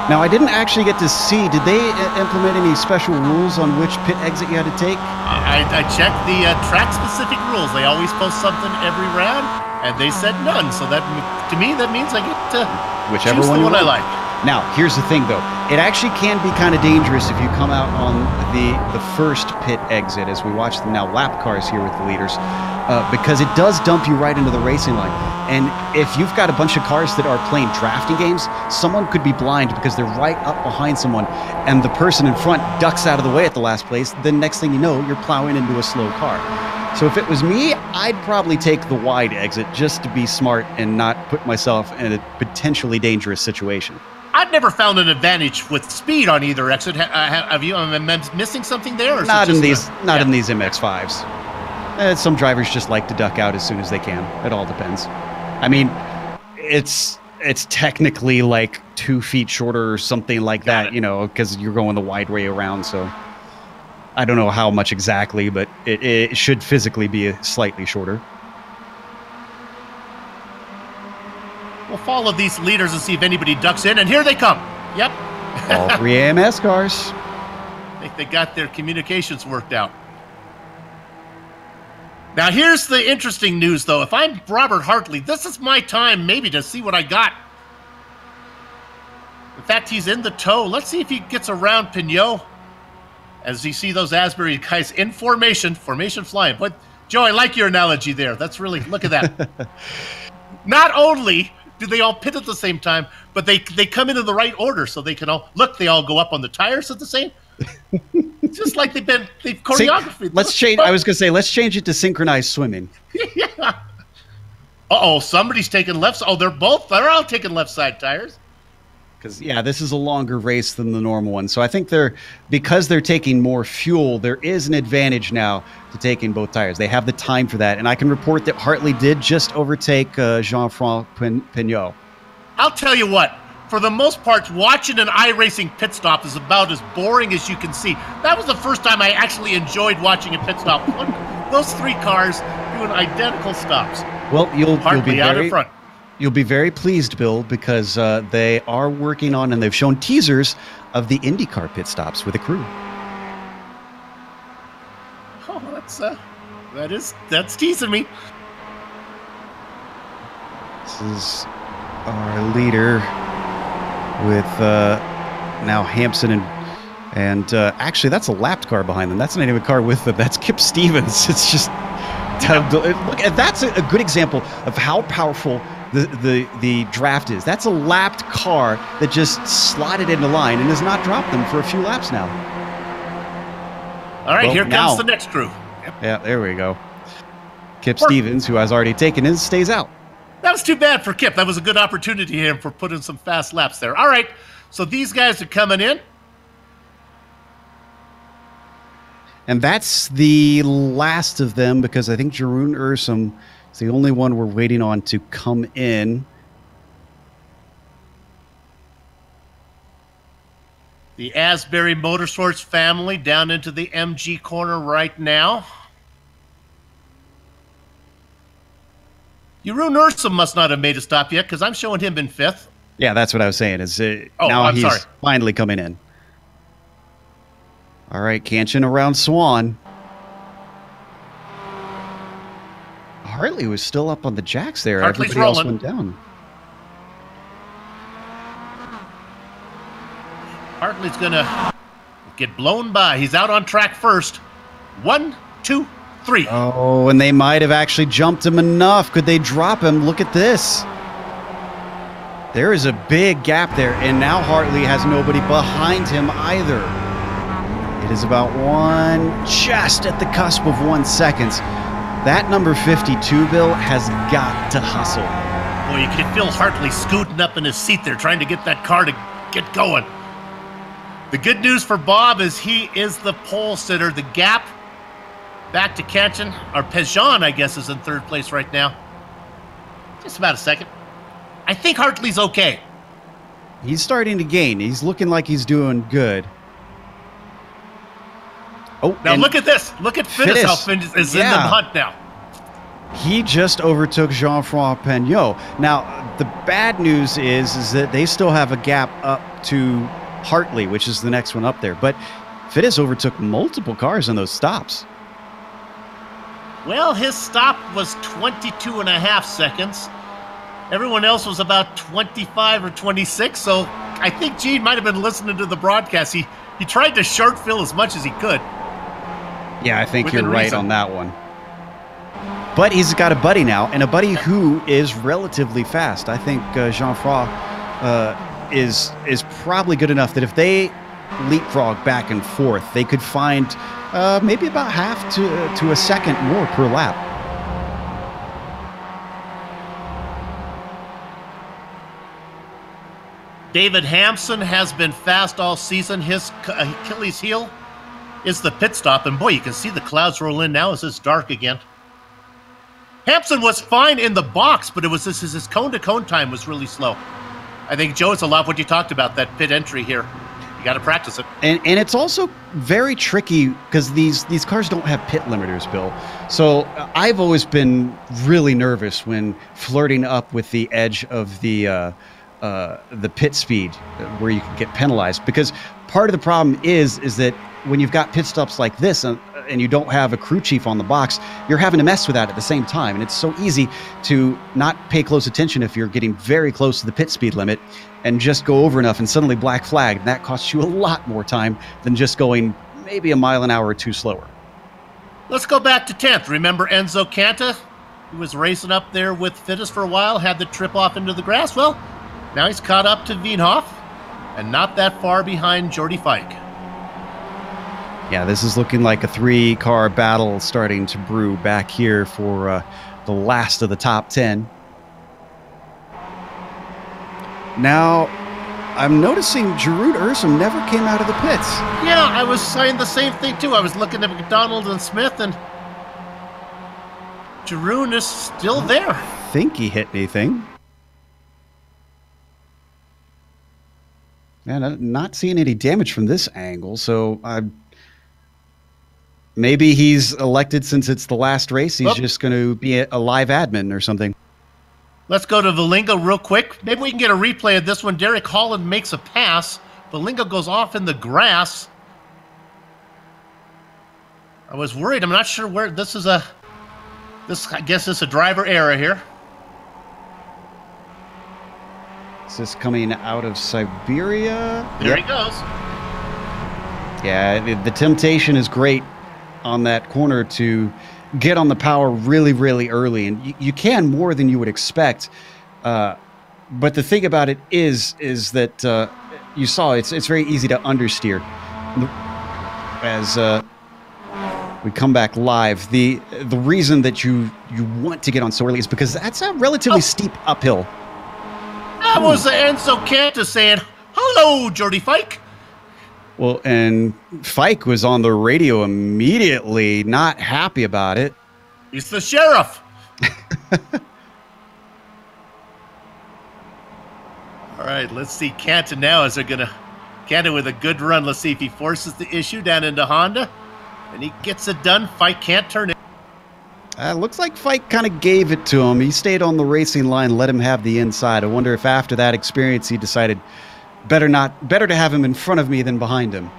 Now, I didn't actually get to see, did they implement any special rules on which pit exit you had to take? I checked the track-specific rules. They always post something every round, and they said none. So that, to me, that means I get to whichever choose one the one I like. Now, here's the thing, though. It actually can be kind of dangerous if you come out on the first pit exit, as we watch the now lap cars here with the leaders, because it does dump you right into the racing line. And if you've got a bunch of cars that are playing drafting games, someone could be blind because they're right up behind someone, and the person in front ducks out of the way at the last place. Then next thing you know, you're plowing into a slow car. So if it was me, I'd probably take the wide exit just to be smart and not put myself in a potentially dangerous situation. I've never found an advantage with speed on either exit. Have you? Am I missing something there? Or not in these MX-5s. Some drivers just like to duck out as soon as they can. It all depends. I mean, it's technically like 2 feet shorter or something like that, you know, because you're going the wide way around. So I don't know how much exactly, but it should physically be slightly shorter. We'll follow these leaders and see if anybody ducks in, and here they come. Yep. All 3 AMS cars. I think they got their communications worked out. Now, here's the interesting news, though. If I'm Robert Hartley, this is my time maybe to see what I got. In fact, he's in the tow. Let's see if he gets around Pignot. As you see those Asbury guys in formation flying. But, Joe, I like your analogy there. That's really, look at that. Not only do they all pit at the same time, but they come into the right order, so they can all, look, they all go up on the tires at the same. Just like they've choreographed. Let's change. I was going to say, let's change it to synchronized swimming. Yeah. Uh-oh, somebody's taking left. Oh, they're all taking left side tires. Because, yeah, this is a longer race than the normal one. So I think because they're taking more fuel, there is an advantage now to taking both tires. They have the time for that. And I can report that Hartley did just overtake Jean-Francois Pignot. I'll tell you what, for the most part, watching an iRacing pit stop is about as boring as you can see. That was the first time I actually enjoyed watching a pit stop. Those 3 cars doing identical stops. Well, you'll be out in front. You'll be very pleased, Bill, because they are working on, and they've shown teasers of the IndyCar pit stops with the crew. Oh, that's teasing me. This is our leader with now Hampson and actually that's a lapped car behind them. That's not even a car with them. That's Kip Stevens. It's just look, that's a good example of how powerful the draft is. That's a lapped car that just slotted into line and has not dropped them for a few laps now. All right, here comes the next crew. Yep. Yeah, there we go. Kip Stevens, who has already taken his, stays out. That was too bad for Kip. That was a good opportunity for him for putting some fast laps there. All right, so these guys are coming in. And that's the last of them, because I think Jeroen Ursum is the only one we're waiting on to come in. The Asbury Motorsports family down into the MG corner right now. Jeroen Ursum must not have made a stop yet, because I'm showing him in 5th. Yeah, that's what I was saying. Now he's finally coming in. All right, Canchen around Swan. Hartley was still up on the jacks there. Hartley's Everybody else rolling. went down. Hartley's going to get blown by. He's out on track first. 1, 2, 3. Oh, and they might have actually jumped him enough. Could they drop him? Look at this. There is a big gap there, and now Hartley has nobody behind him either. It is about just at the cusp of 1 second. That number 52, Bill, has got to hustle. Boy, you can feel Hartley scooting up in his seat there, trying to get that car to get going. The good news for Bob is he is the pole sitter. The gap back to Canchen, or Pejan, I guess, is in 3rd place right now. Just about a second. I think Hartley's okay. He's starting to gain. He's looking like he's doing good. Oh, now look at this. Look at Fittis, how Fittis is in the hunt now. He just overtook Jean-Francois Pignot. Now, the bad news is that they still have a gap up to Hartley, which is the next one up there. But Fittis overtook multiple cars in those stops. Well, his stop was 22.5 seconds. Everyone else was about 25 or 26, so I think Gene might have been listening to the broadcast. He tried to short fill as much as he could. Yeah, I think you're right on that one. But he's got a buddy now, and a buddy who is relatively fast. I think Jean-Francois is probably good enough that if they leapfrog back and forth, they could find maybe about half to a second more per lap. David Hampson has been fast all season. His Achilles heel is the pit stop, and boy, you can see the clouds roll in now as it's dark again. Hampson was fine in the box, but it was his cone-to-cone time was really slow. I think, Joe, it's a lot what you talked about, that pit entry here. You got to practice it. And it's also very tricky because these cars don't have pit limiters, Bill. So I've always been really nervous when flirting up with the edge of the pit speed where you can get penalized, because part of the problem is that when you've got pit stops like this and you don't have a crew chief on the box, you're having to mess with that at the same time. And it's so easy to not pay close attention if you're getting very close to the pit speed limit and just go over enough and suddenly black flag. And that costs you a lot more time than just going maybe a mile an hour or two slower. Let's go back to 10th. Remember Enzo Canta? He was racing up there with Fittis for a while, had the trip off into the grass. Well, now he's caught up to Wienhoff and not that far behind Jordy Fike. Yeah, this is looking like a 3-car battle starting to brew back here for the last of the top 10. Now, I'm noticing Jeroen Ursum never came out of the pits. Yeah, I was saying the same thing too. I was looking at McDonald and Smith, and Jeroen is still there. I think he hit anything. And not seeing any damage from this angle, so maybe he's elected, since it's the last race, he's just going to be a live admin or something. Let's go to Valinga real quick. Maybe we can get a replay of this one. Derek Holland makes a pass. Valinga goes off in the grass. I was worried. I'm not sure where this is I guess this is a driver error here. Is this coming out of Siberia? There he goes. Yeah, the temptation is great on that corner to get on the power really, really early, and you can more than you would expect. But the thing about it is that you saw it's very easy to understeer. As we come back live, the reason that you want to get on so early is because that's a relatively steep uphill. That was Enzo Canta saying, "Hello, Jordy Fike." Well, and Fike was on the radio immediately, not happy about it. He's the sheriff. All right, let's see Canta now as they're going to... Canta with a good run. Let's see if he forces the issue down into Honda. And he gets it done. Fike can't turn it. Looks like Fike kind of gave it to him. He stayed on the racing line, let him have the inside. I wonder if after that experience he decided better to have him in front of me than behind him.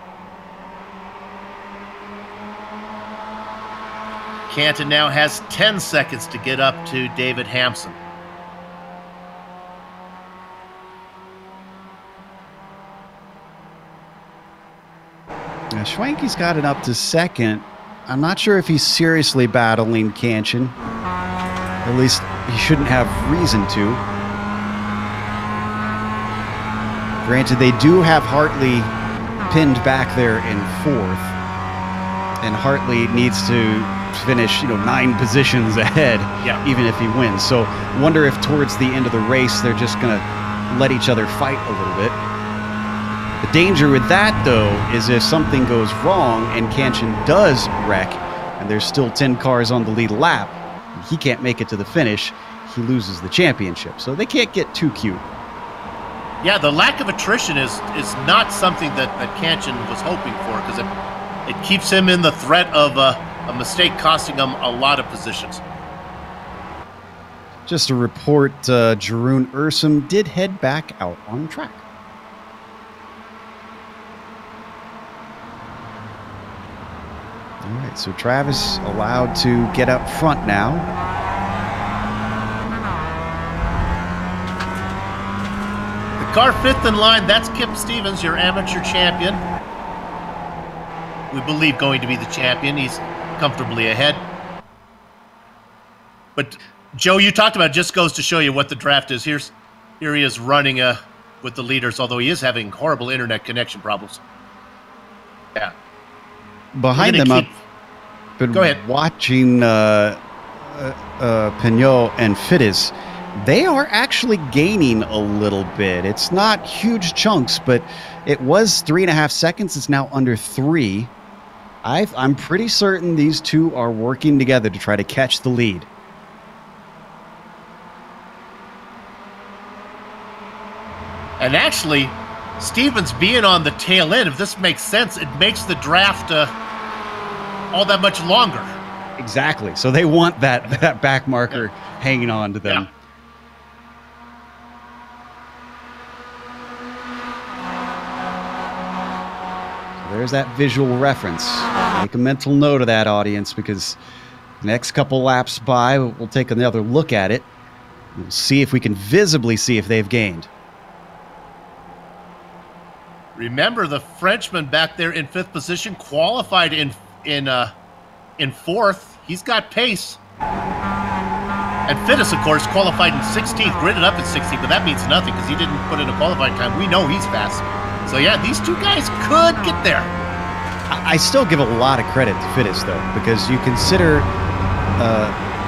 Canta now has 10 seconds to get up to David Hampson. Now, Schwanke's got it up to second. I'm not sure if he's seriously battling Kanchan. At least he shouldn't have reason to. Granted, they do have Hartley pinned back there in fourth, and Hartley needs to finish, 9 positions ahead, even if he wins. So, wonder if towards the end of the race they're just going to let each other fight a little bit. The danger with that, though, is if something goes wrong and Kanchan does wreck, and there's still 10 cars on the lead lap, and he can't make it to the finish, he loses the championship. So they can't get too cute. Yeah, the lack of attrition is not something that Kanchan was hoping for, because it keeps him in the threat of a mistake costing him a lot of positions. Just a report, Jeroen Ursum did head back out on track. All right, so Travis allowed to get up front now. The car fifth in line, that's Kip Stevens, your amateur champion. We believe going to be the champion. He's comfortably ahead. But, Joe, you talked about it, just goes to show you what the draft is. Here he is running with the leaders, although he is having horrible internet connection problems. Yeah. Behind them, I've been watching Pignot and Fittis. They are actually gaining a little bit. It's not huge chunks, but it was 3.5 seconds. It's now under 3. I'm pretty certain these two are working together to try to catch the lead. And actually, Stevens being on the tail end, if this makes sense, it makes the draft all that much longer. Exactly. So they want that back marker hanging on to them. Yeah. So there's that visual reference. Make a mental note of that, audience, because the next couple laps by, we'll take another look at it. We'll see if we can visibly see if they've gained. Remember, the Frenchman back there in 5th position qualified in 4th. He's got pace. And Fittis, of course, qualified in 16th, gridded up at 16th, but that means nothing because he didn't put in a qualifying time. We know he's fast. So, yeah, these two guys could get there. I still give a lot of credit to Fittis, though, because you consider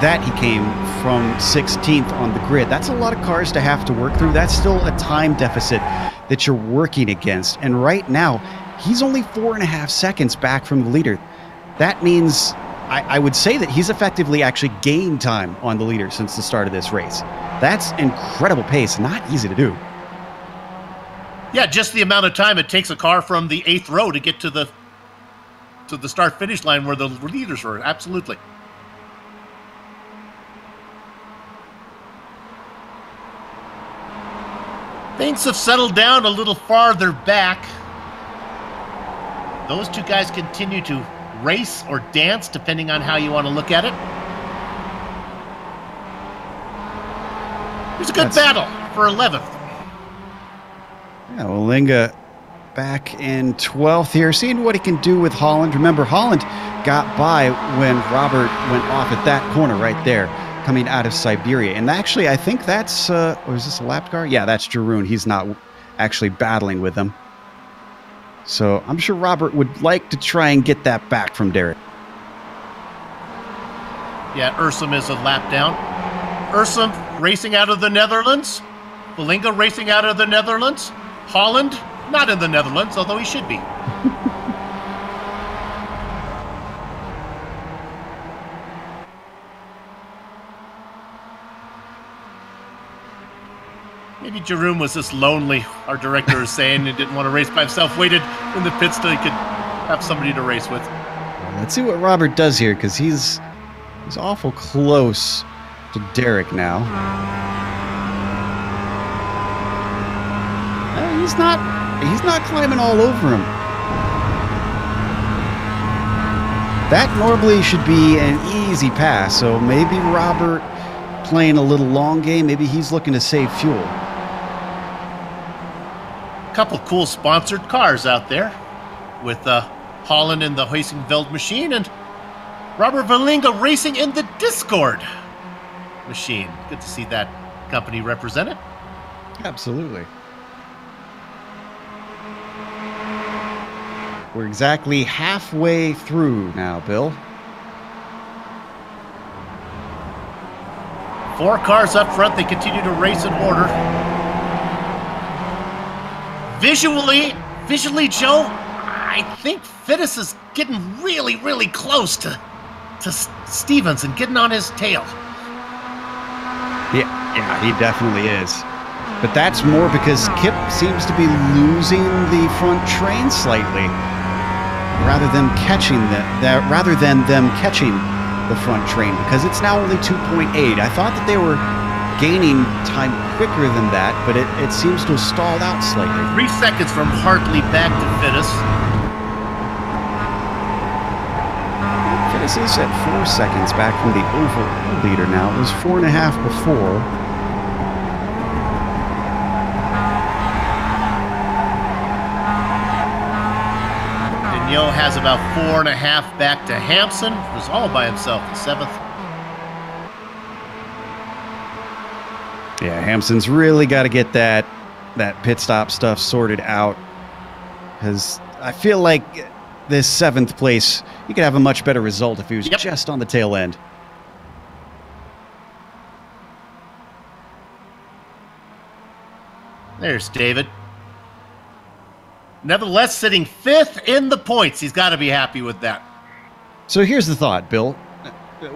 that he came from 16th on the grid. That's a lot of cars to have to work through. That's still a time deficit that you're working against. And right now, he's only 4.5 seconds back from the leader. That means I would say that he's effectively actually gained time on the leader since the start of this race. That's incredible pace, not easy to do. Yeah, just the amount of time it takes a car from the 8th row to get to the start-finish line where the leaders were. Absolutely. Things have settled down a little farther back. Those two guys continue to race or dance, depending on how you want to look at it. There's a good battle for 11th. Yeah, Olinga back in 12th here, seeing what he can do with Holland. Remember, Holland got by when Robert went off at that corner right there, coming out of Siberia. And actually, I think that's, or is this a lap car? Yeah, that's Jeroen. He's not actually battling with them. So I'm sure Robert would like to try and get that back from Derek. Yeah, Ursum is a lap down. Ursum racing out of the Netherlands. Olinga racing out of the Netherlands. Holland, not in the Netherlands, although he should be. Maybe Jeroen was just lonely, our director is saying, and didn't want to race by himself, waited in the pits till he could have somebody to race with. Well, let's see what Robert does here, because he's awful close to Derek now. He's not climbing all over him. That normally should be an easy pass, so maybe Robert playing a little long game, maybe he's looking to save fuel. Couple cool sponsored cars out there with Holland in the Heusinkveld machine and Robert Olinga racing in the Discord machine. Good to see that company represented. Absolutely. We're exactly halfway through now, Bill. 4 cars up front. They continue to race in order. Visually, Joe, I think Fittis is getting really, really close to Stevens and getting on his tail. Yeah, he definitely is. But that's more because Kip seems to be losing the front train slightly, rather than them catching the front train, because it's now only 2.8. I thought that they were gaining time quicker than that, but it seems to have stalled out slightly. 3 seconds from Hartley back to Fittis. Fittis is at 4 seconds back from the overall leader now. It was 4.5 before. Yo has about 4.5 back to Hampson, who's all by himself in 7th. Yeah, Hampson's really got to get that pit stop stuff sorted out, because I feel like this 7th place, he could have a much better result if he was just on the tail end. There's David. Nevertheless, sitting 5th in the points. He's got to be happy with that. So here's the thought, Bill.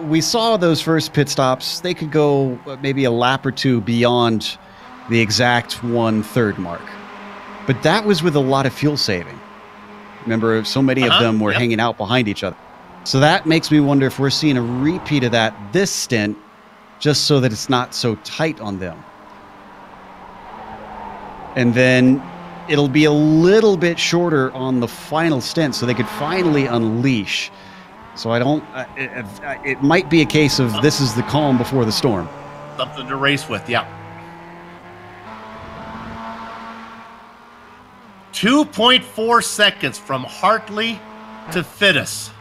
We saw those first pit stops. They could go maybe a lap or two beyond the exact 1/3 mark. But that was with a lot of fuel saving. Remember, so many of them were hanging out behind each other. So that makes me wonder if we're seeing a repeat of that this stint, just so that it's not so tight on them. And then it'll be a little bit shorter on the final stint, so they could finally unleash. So I don't, it might be a case of this is the calm before the storm. Something to race with, yeah. 2.4 seconds from Hartley to Fittis.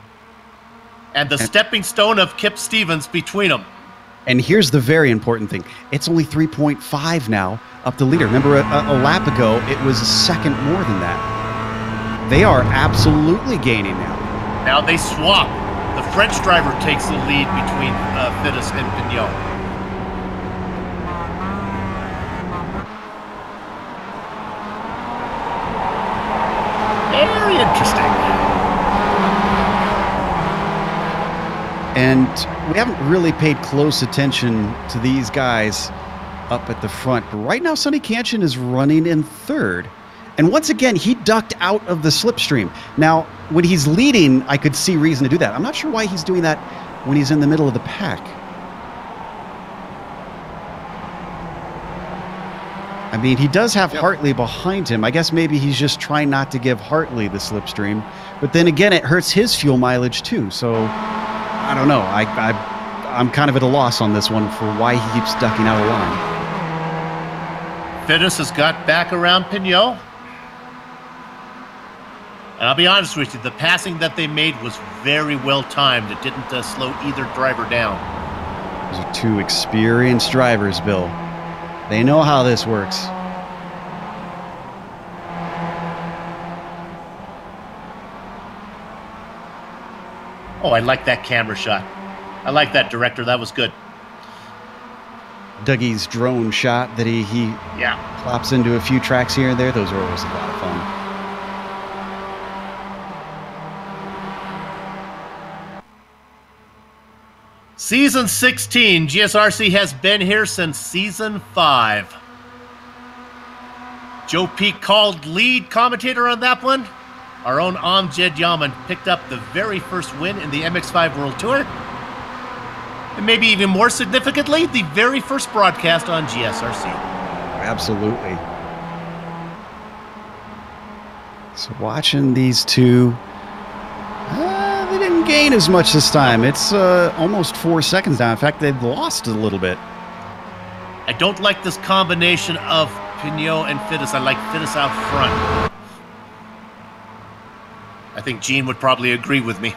And the stepping stone of Kip Stevens between them. And here's the very important thing. It's only 3.5 now up the leader. Remember, a lap ago, it was a second more than that. They are absolutely gaining now. Now they swap. The French driver takes the lead between Fittis and Pignot. we haven't really paid close attention to these guys up at the front. But right now, Sonny Cantion is running in third. And once again, he ducked out of the slipstream. Now, when he's leading, I could see reason to do that. I'm not sure why he's doing that when he's in the middle of the pack. I mean, he does have Hartley behind him. I guess maybe he's just trying not to give Hartley the slipstream. But then again, it hurts his fuel mileage too. So, I don't know. I'm kind of at a loss on this one for why he keeps ducking out of line. Fittis has got back around Pignot. And I'll be honest with you, the passing that they made was very well timed. It didn't slow either driver down. Those are two experienced drivers, Bill. They know how this works. Oh, I like that camera shot. I like that, director. That was good. Dougie's drone shot that he plops into a few tracks here and there. Those are always a lot of fun. Season 16. GSRC has been here since Season 5. Joe Peak called lead commentator on that one. Our own Amjad Yaman picked up the very first win in the MX-5 World Tour. And maybe even more significantly, the very first broadcast on GSRC. Absolutely. So watching these two, they didn't gain as much this time. It's almost 4 seconds now. In fact, they've lost a little bit. I don't like this combination of Pignot and Fittis. I like Fittis out front. I think Gene would probably agree with me.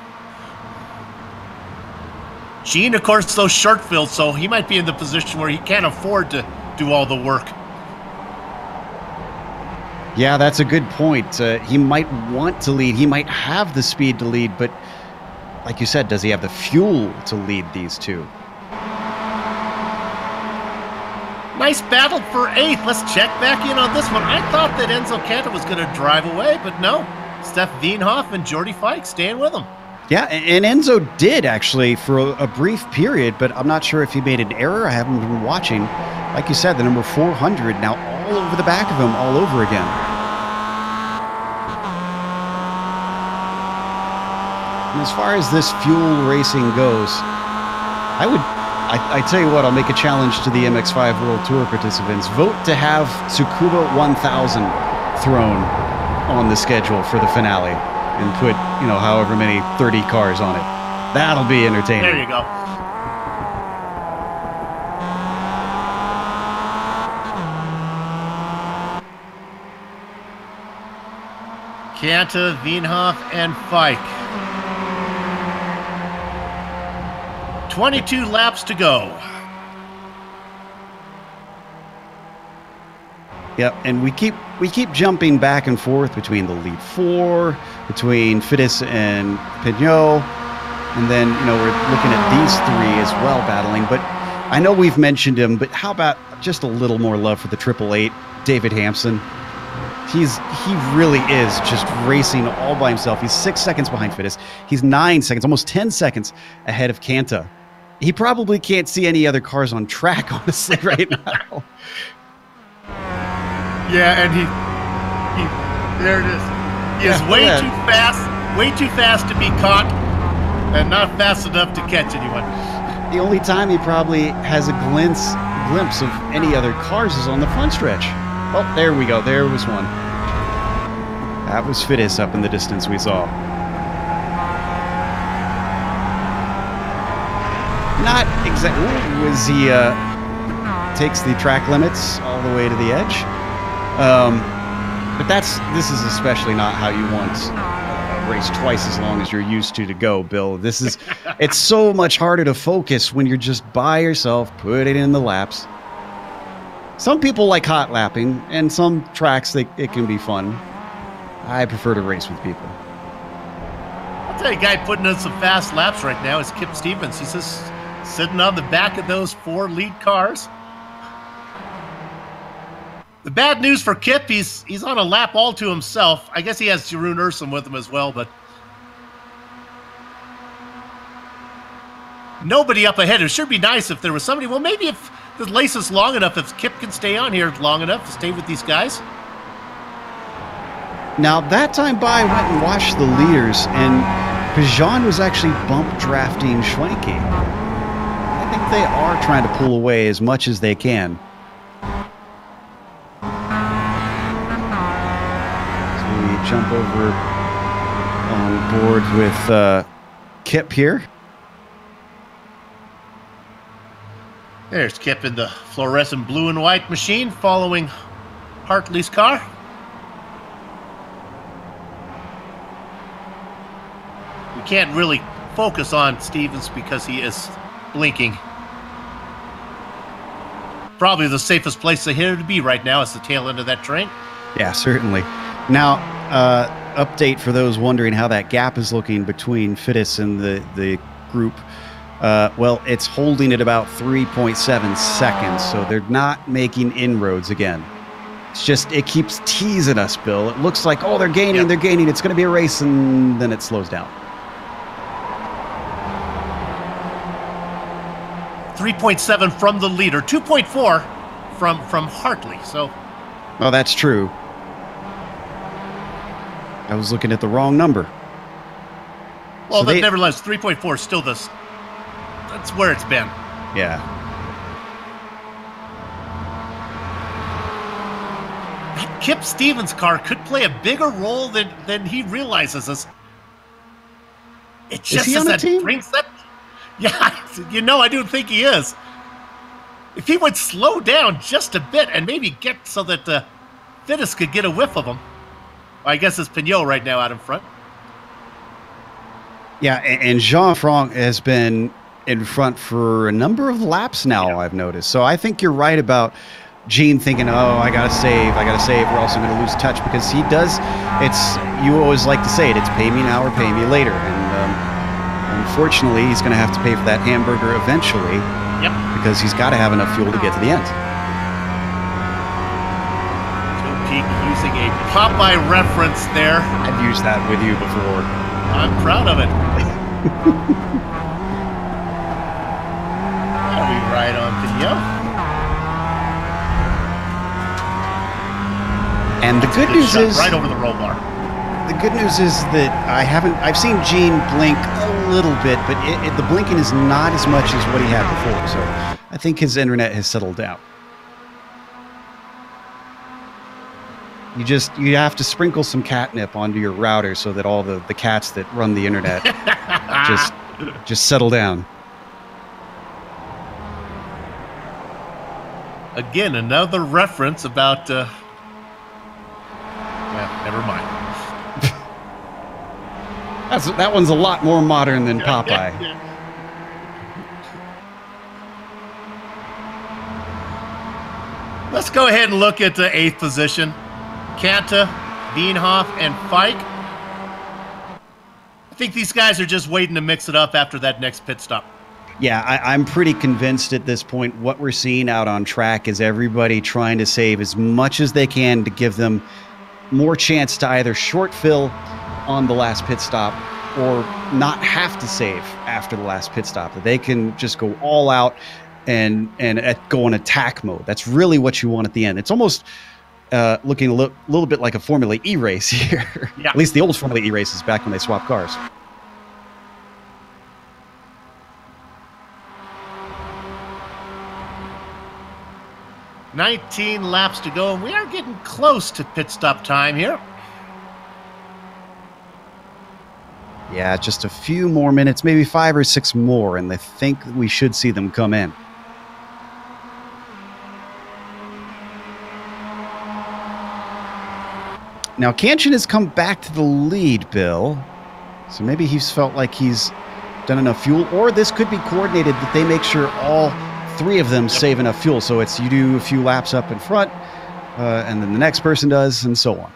Gene, of course, those short fields, so he might be in the position where he can't afford to do all the work. Yeah, that's a good point. He might want to lead. He might have the speed to lead, but like you said, does he have the fuel to lead these two? Nice battle for 8th. Let's check back in on this one. I thought that Enzo Cantor was going to drive away, but no. Steph Wienhoff and Jordy Fike staying with him. Yeah, and Enzo did actually for a brief period, but I'm not sure if he made an error. I haven't been watching. Like you said, the number 400 now all over the back of him all over again. And as far as this fuel racing goes, I tell you what, I'll make a challenge to the MX-5 World Tour participants. Vote to have Tsukuba 1000 thrown on the schedule for the finale and put, you know, however many 30 cars on it. That'll be entertaining. There you go. Kanta, Wienhoff, and Fike. 22 laps to go. Yep, and we keep jumping back and forth between the lead 4, between Fittis and Pignot, and then, you know, we're looking at these 3 as well battling. But I know we've mentioned him, but how about just a little more love for the 888, David Hampson? He really is just racing all by himself. He's 6 seconds behind Fittis. He's 9 seconds, almost 10 seconds ahead of Kanta. He probably can't see any other cars on track, honestly, right now. Yeah, and he there it is. He is way too fast to be caught, and not fast enough to catch anyone. The only time he probably has a glimpse of any other cars is on the front stretch. Oh, there we go. There was one. That was Fittis up in the distance we saw. Not exactly. Was he takes the track limits all the way to the edge? But this is especially not how you want a race twice as long as you're used to go, Bill. It's so much harder to focus when you're just by yourself, putting in the laps. Some people like hot lapping, and some tracks, it can be fun. I prefer to race with people. I'll tell you a guy putting in some fast laps right now is Kip Stevens. He's just sitting on the back of those 4 lead cars. The bad news for Kip, he's on a lap all to himself. I guess he has Jeroen Ursum with him as well, but nobody up ahead. It should be nice if there was somebody. Well, maybe if the lace is long enough, if Kip can stay on here long enough to stay with these guys. Now, that time by, I went and watched the leaders, and Pigeon was actually bump drafting Schwenke. I think they are trying to pull away as much as they can. So we jump over on board with Kip here. There's Kip in the fluorescent blue and white machine following Hartley's car. We can't really focus on Stevens because he is blinking. Probably the safest place to here to be right now is the tail end of that train. Yeah, certainly. Now, update for those wondering how that gap is looking between Fittis and the group. Well, it's holding at about 3.7 seconds, so they're not making inroads again. It's just, it keeps teasing us, Bill. It looks like, oh, they're gaining, they're gaining. It's going to be a race, and then it slows down. 3.7 from the leader, 2.4 from Hartley. So, oh, that's true. I was looking at the wrong number. Well, so but nevertheless, 3.4 is still this. That's where it's been. Yeah. That Kip Stevens car could play a bigger role than he realizes. It just is he on the team? Brings that. Yeah, you know, I do think he is. If he would slow down just a bit and maybe get so that Fittis could get a whiff of him. Well, I guess it's Pignot right now out in front. Yeah, and Jean-Franc has been in front for a number of laps now, I've noticed. So I think you're right about Gene thinking, oh, I got to save, we're also going to lose touch, because he does, you always like to say it, it's pay me now or pay me later. And unfortunately, he's going to have to pay for that hamburger eventually. Yep. Because he's got to have enough fuel to get to the end. Joe Peak using a Popeye reference there. I've used that with you before. I'm proud of it. Are we right on video? And the good news is right over the roll bar. The good news is that I've seen Gene blink a little bit, but the blinking is not as much as what he had before. So I think his internet has settled down. You have to sprinkle some catnip onto your router so that all the cats that run the internet just settle down. Again, another reference about well, never mind. That one's a lot more modern than Popeye. Let's go ahead and look at the 8th position. Kanta, Bienhoff, and Fike. I think these guys are just waiting to mix it up after that next pit stop. Yeah, I'm pretty convinced at this point what we're seeing out on track is everybody trying to save as much as they can to give them more chance to either short fill on the last pit stop or not have to save after the last pit stop, that they can just go all out and go in attack mode. That's really what you want at the end. It's almost looking a little bit like a Formula E race here. Yeah. At least the old Formula E races back when they swapped cars. $19 laps to go, and we are getting close to pit stop time here. Yeah, just a few more minutes, maybe 5 or 6 more, and I think we should see them come in. Now, Kanchan has come back to the lead, Bill. So maybe he's felt like he's done enough fuel, or this could be coordinated that they make sure all 3 of them save enough fuel. So it's you do a few laps up in front, and then the next person does, and so on.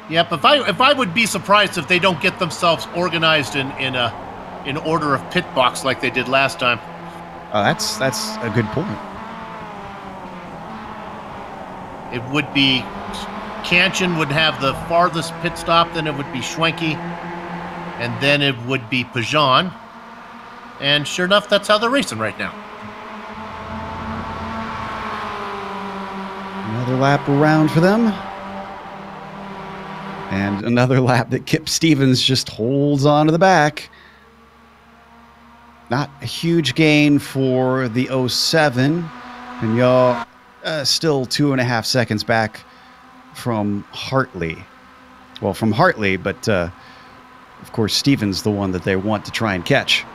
Yep, if I would be surprised if they don't get themselves organized in order of pit box like they did last time. That's a good point. It would be Kanchan would have the farthest pit stop, then it would be Schwenke, and then it would be Pajan. And sure enough, that's how they're racing right now. Another lap around for them. And another lap that Kip Stevens just holds on to the back. Not a huge gain for the 07. And y'all still 2.5 seconds back from Hartley. Well, from Hartley, but of course Stevens the one that they want to try and catch.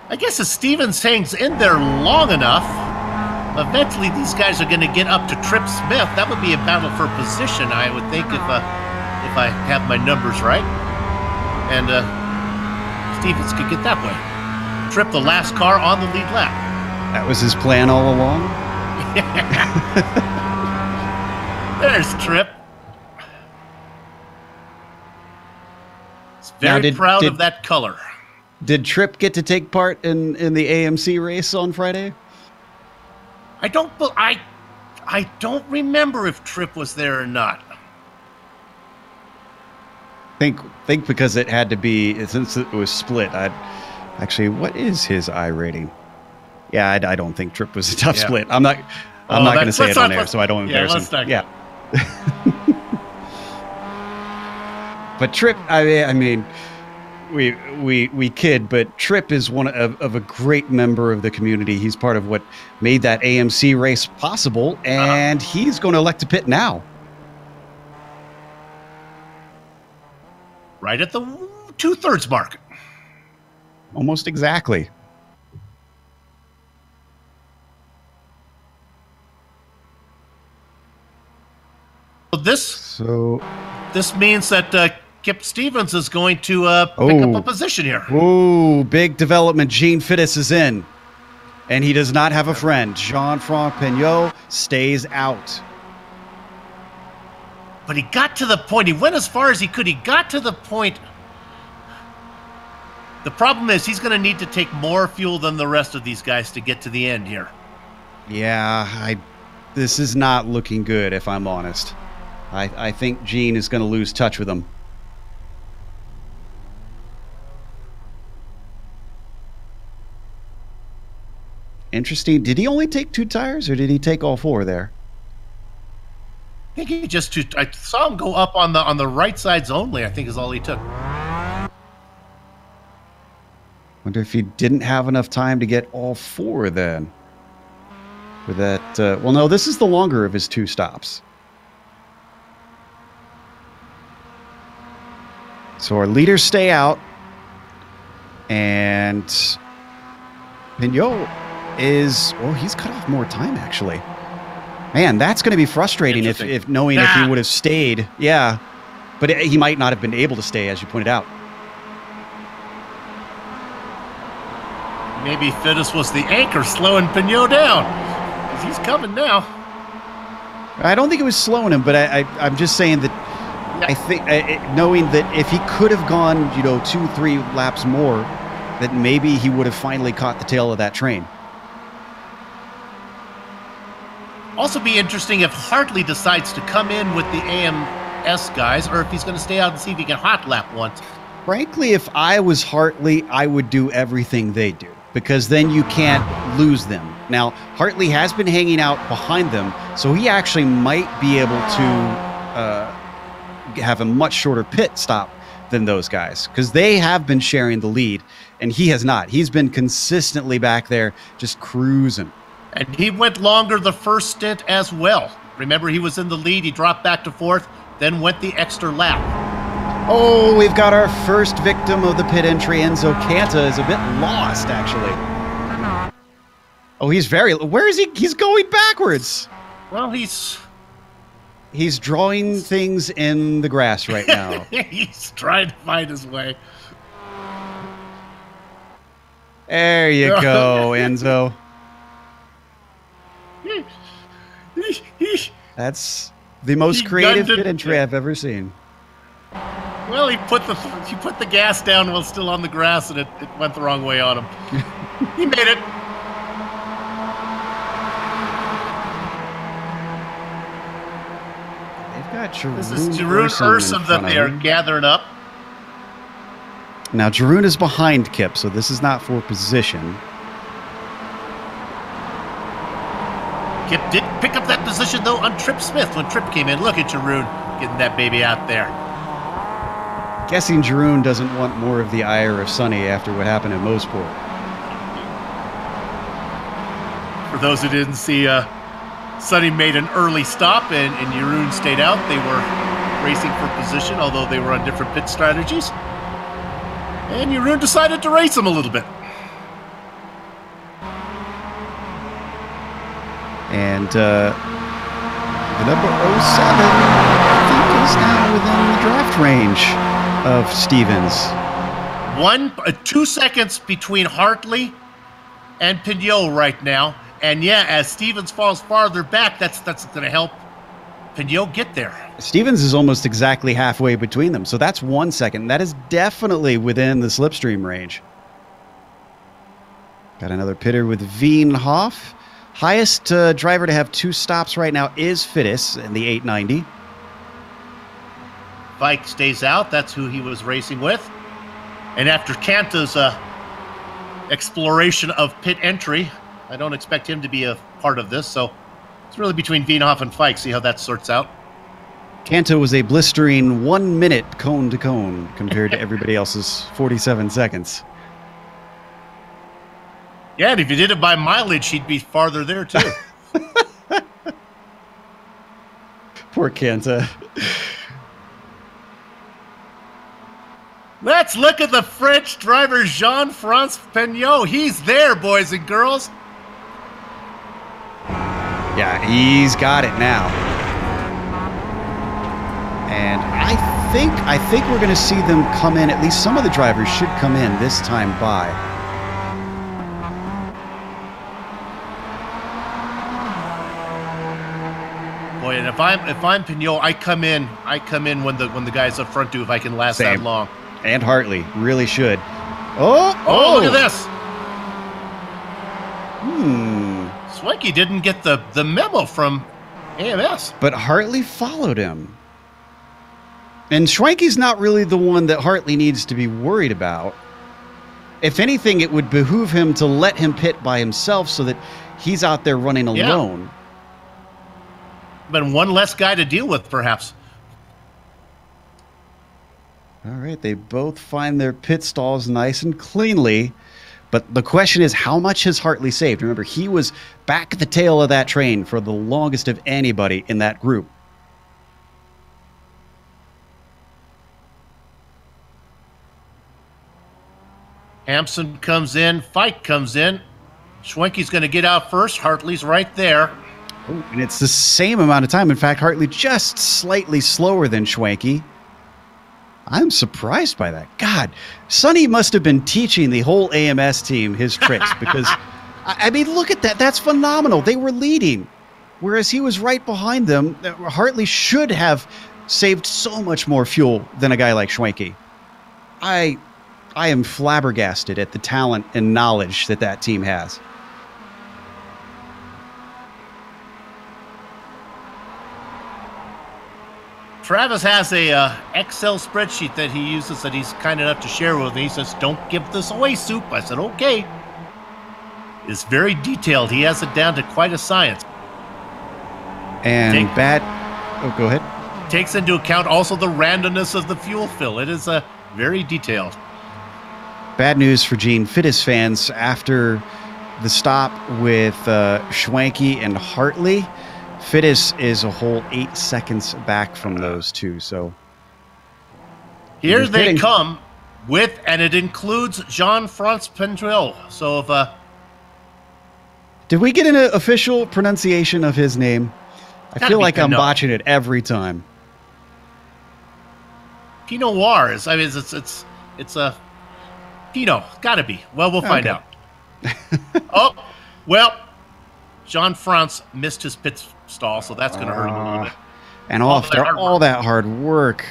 I guess if Stevens hangs in there long enough, eventually these guys are going to get up to Trip Smith. That would be a battle for position, I would think, if I have my numbers right. And Stevens could get that way. Trip the last car on the lead lap. That was his plan all along? There's Trip. He's very proud of that color. Did Tripp get to take part in the AMC race on Friday? I don't remember if Tripp was there or not. Think because it had to be, since it was split. Actually, what is his I rating? Yeah, I don't think Tripp was a tough split. I'm not going to say it on air, so I don't embarrass him. Yeah. But Tripp, I mean. We kid, but Tripp is one of a great member of the community. He's part of what made that AMC race possible, and he's going to elect to pit now. Right at the 2/3 mark. Almost exactly. This means that Kip Stevens is going to pick up a position here. Ooh, big development. Gene Fittis is in. And he does not have a friend. Jean-Franc Pignot stays out. But he got to the point. He went as far as he could. He got to the point. The problem is he's going to need to take more fuel than the rest of these guys to get to the end here. Yeah, this is not looking good, if I'm honest. I think Gene is going to lose touch with him. Interesting. Did he only take 2 tires, or did he take all 4 there? I think he just I saw him go up on the right sides only, I think is all he took. Wonder if he didn't have enough time to get all 4 then. For that, well, no, this is the longer of his 2 stops. So our leaders stay out, and Pignot is, well, he's cut off more time, actually. Man, that's going to be frustrating if knowing if he would have stayed. Yeah, but he might not have been able to stay, as you pointed out. Maybe Fittis was the anchor slowing Pignot down, because he's coming now. I don't think it was slowing him, but I'm just saying that I think knowing that if he could have gone, 2-3 laps more, that maybe he would have finally caught the tail of that train. Also be interesting if Hartley decides to come in with the AMS guys, or if he's going to stay out and see if he can hot lap once. Frankly, if I was Hartley, I would do everything they do, because then you can't lose them. Now, Hartley has been hanging out behind them, so he actually might be able to have a much shorter pit stop than those guys, because they have been sharing the lead, and he has not. He's been consistently back there just cruising. And he went longer the first stint as well. Remember, he was in the lead. He dropped back to 4th, then went the extra lap. Oh, we've got our first victim of the pit entry. Enzo Canta is a bit lost, actually. Oh, where is he? He's going backwards. Well, he's drawing things in the grass right now. He's trying to find his way. There you go, Enzo. That's the most creative pit entry I've ever seen. Well, he put the gas down while still on the grass, and it went the wrong way on him. He made it. They've got This is Jeroen Ursum that they are gathering up. Now, Jeroen is behind Kip, so this is not for position. Kip did pick up that position, though, on Trip Smith when Trip came in. Look at Jeroen getting that baby out there. Guessing Jeroen doesn't want more of the ire of Sonny after what happened at Mosport. For those who didn't see, Sonny made an early stop, and Jeroen stayed out. They were racing for position, although they were on different pit strategies. And Jeroen decided to race him a little bit. And the number 07, I think, is now within the draft range of Stevens. 2 seconds between Hartley and Pignot right now. And yeah, as Stevens falls farther back, that's going to help Pignot get there. Stevens is almost exactly halfway between them, so that's 1 second. That is definitely within the slipstream range. Got another pitter with Veenhoff. Highest driver to have 2 stops right now is Fittis in the 890. Vike stays out. That's who he was racing with. And after Canta's exploration of pit entry, I don't expect him to be a part of this, so it's really between Veenhoff and Fike. See how that sorts out. Canto was a blistering 1 minute cone to cone compared to everybody else's 47 seconds. Yeah, and if you did it by mileage, he'd be farther there, too. Poor Canta. Let's look at the French driver, Jean-Francois Pignot. He's there, boys and girls. Yeah, he's got it now. And I think we're going to see them come in. At least some of the drivers should come in this time by. Boy, and if I'm Pignot, I come in when the guys up front do, if I can last that long. And Hartley really should. Oh, look at this. Swanky didn't get the memo from AMS. But Hartley followed him. And Schwenke's not really the one that Hartley needs to be worried about. If anything, it would behoove him to let him pit by himself so that he's out there running alone. Yeah. But one less guy to deal with, perhaps. All right, they both find their pit stalls nice and cleanly. But the question is, how much has Hartley saved? Remember, he was back at the tail of that train for the longest of anybody in that group. Hampson comes in. Fike comes in. Schwenke's going to get out first. Hartley's right there. Oh, and it's the same amount of time. In fact, Hartley just slightly slower than Schwenke. I'm surprised by that. God, Sonny must have been teaching the whole AMS team his tricks because, I mean, look at that. That's phenomenal. They were leading, whereas he was right behind them. Hartley should have saved so much more fuel than a guy like Schwenke. I am flabbergasted at the talent and knowledge that team has. Travis has a Excel spreadsheet that he uses that he's kind enough to share with me. He says, "Don't give this away, Soup." I said, "Okay." It's very detailed. He has it down to quite a science. And go ahead. Takes into account also the randomness of the fuel fill. It is very detailed. Bad news for Gene Fittis fans after the stop with Schwenke and Hartley. Fittis is a whole 8 seconds back from those two. So here they come with, and it includes Jean-Francois Pignot. So if did we get an official pronunciation of his name? I feel like I'm botching it every time. Pinot Noir is. I mean, it's a Pinot. Gotta be. Well, we'll find out. Oh, well, Jean-Francois missed his pit stall, so that's going to hurt him a little bit. And after all that hard work.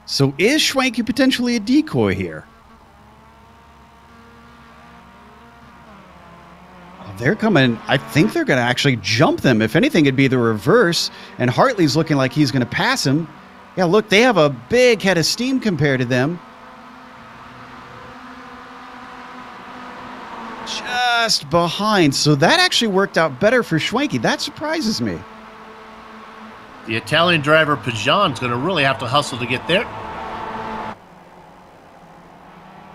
So is Schwenke potentially a decoy here? they're coming. I think they're going to actually jump them. If anything, it'd be the reverse. And Hartley's looking like he's going to pass him. Yeah, look, they have a big head of steam compared to them. Just behind. So that actually worked out better for Schwenke. That surprises me. The Italian driver Pajan's going to really have to hustle to get there.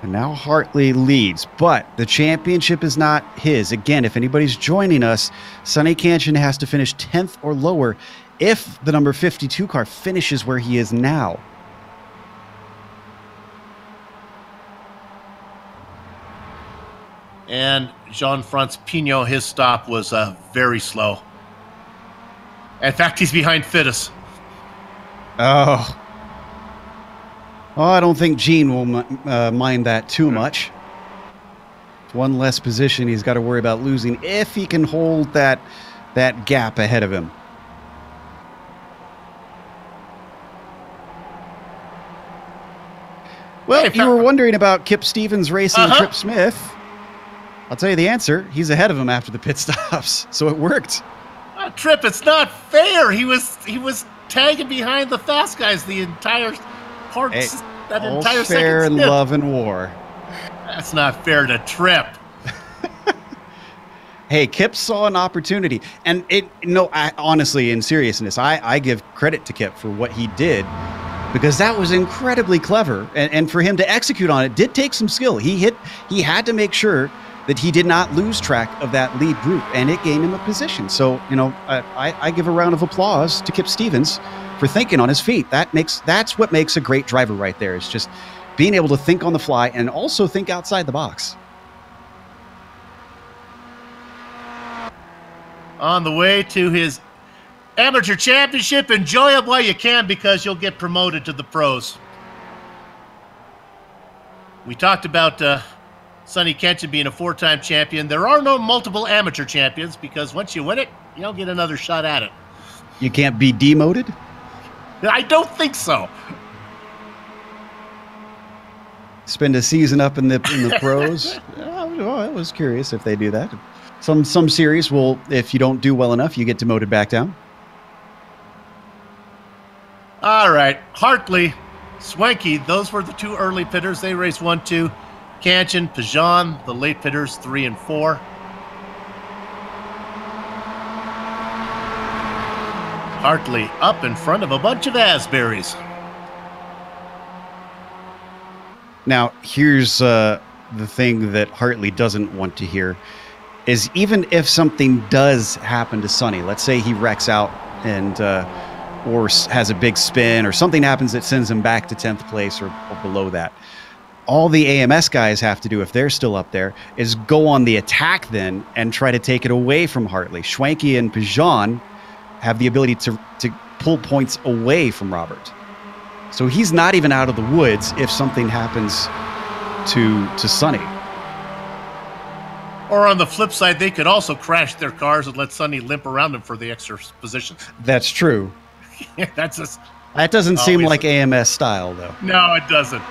And now Hartley leads, but the championship is not his. Again, if anybody's joining us, Sonny Kanchan has to finish 10th or lower if the number 52 car finishes where he is now. And Jean-Francois Pignot, his stop was very slow. In fact, he's behind Fittis. Oh, I don't think Gene will mind that too much. One less position he's got to worry about losing if he can hold that gap ahead of him. Well, you were wondering about Kip Stevens racing and Trip Smith. I'll tell you the answer. He's ahead of him after the pit stops, so it worked. Trip, it's not fair. He was tagging behind the fast guys the entire part. Hey, that all's entire fair second in stint. love and war. That's not fair to Trip. Hey, Kip saw an opportunity, and honestly, in seriousness, I give credit to Kip for what he did, because that was incredibly clever, and for him to execute on it did take some skill. He had to make sure that he did not lose track of that lead group, and it gained him a position. So, I give a round of applause to Kip Stevens for thinking on his feet. That's what makes a great driver right there. It's just being able to think on the fly and also think outside the box. On the way to his amateur championship, enjoy it while you can, because you'll get promoted to the pros. We talked about Sonny Kanchan being a 4-time champion. There are no multiple amateur champions, because once you win it, you don't get another shot at it. You can't be demoted? I don't think so. Spend a season up in the pros? I was curious if they do that. Some series will, if you don't do well enough, you get demoted back down. All right, Hartley, Schwenke, those were the two early pitters. They raced 1-2. Kanchan, Pajan, the late pitters 3 and 4. Hartley up in front of a bunch of Asburys. Now, here's the thing that Hartley doesn't want to hear, is even if something does happen to Sonny, let's say he wrecks out and or has a big spin or something happens that sends him back to 10th place or below that, all the AMS guys have to do, if they're still up there, is go on the attack then and try to take it away from Hartley. Schwenke and Pajan have the ability to pull points away from Robert. So he's not even out of the woods if something happens to Sonny. Or on the flip side, they could also crash their cars and let Sonny limp around them for the extra positions. That's true. That's just that doesn't seem like AMS style, though. No, it doesn't.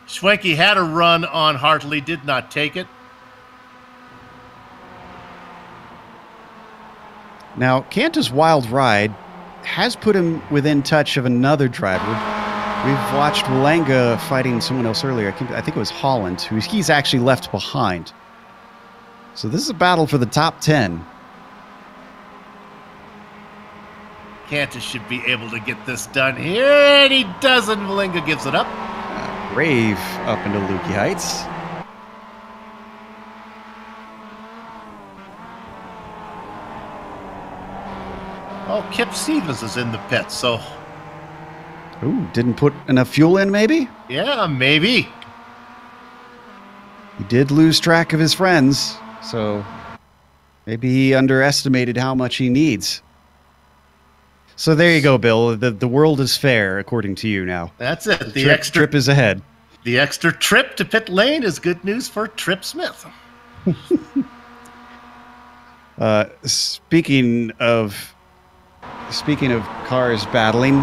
Schwenke had a run on Hartley, did not take it. Now, Canta's wild ride has put him within touch of another driver. We've watched Walanga fighting someone else earlier. I think it was Holland, who he's actually left behind. So this is a battle for the top 10. Canta should be able to get this done here, and he doesn't. Walanga gives it up. Brave up into Lukey Heights. Oh, Kip Stevens is in the pit, so... Ooh, didn't put enough fuel in, maybe? Yeah, maybe. He did lose track of his friends, so maybe he underestimated how much he needs. So there you go, Bill. The world is fair, according to you now. That's it. The extra trip is ahead. The extra trip to pit lane is good news for Trip Smith. Speaking of cars battling,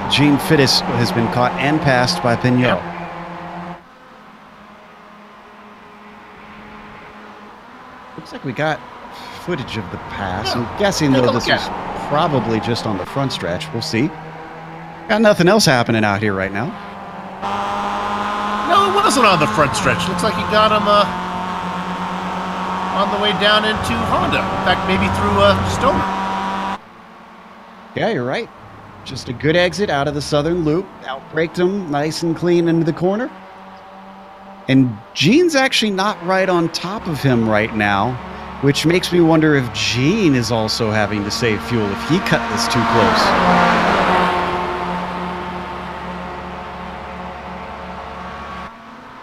Gene Fittis has been caught and passed by Pignot. Yep. like we got footage of the pass. I'm guessing, though, this is probably just on the front stretch. We'll see. Got nothing else happening out here right now. No, it wasn't on the front stretch. Looks like he got him on the way down into Honda. In fact, maybe through Stoner. Yeah, you're right. Just a good exit out of the southern loop. Outbraked him nice and clean into the corner. And Gene's actually not right on top of him right now, which makes me wonder if Gene is also having to save fuel if he cut this too close.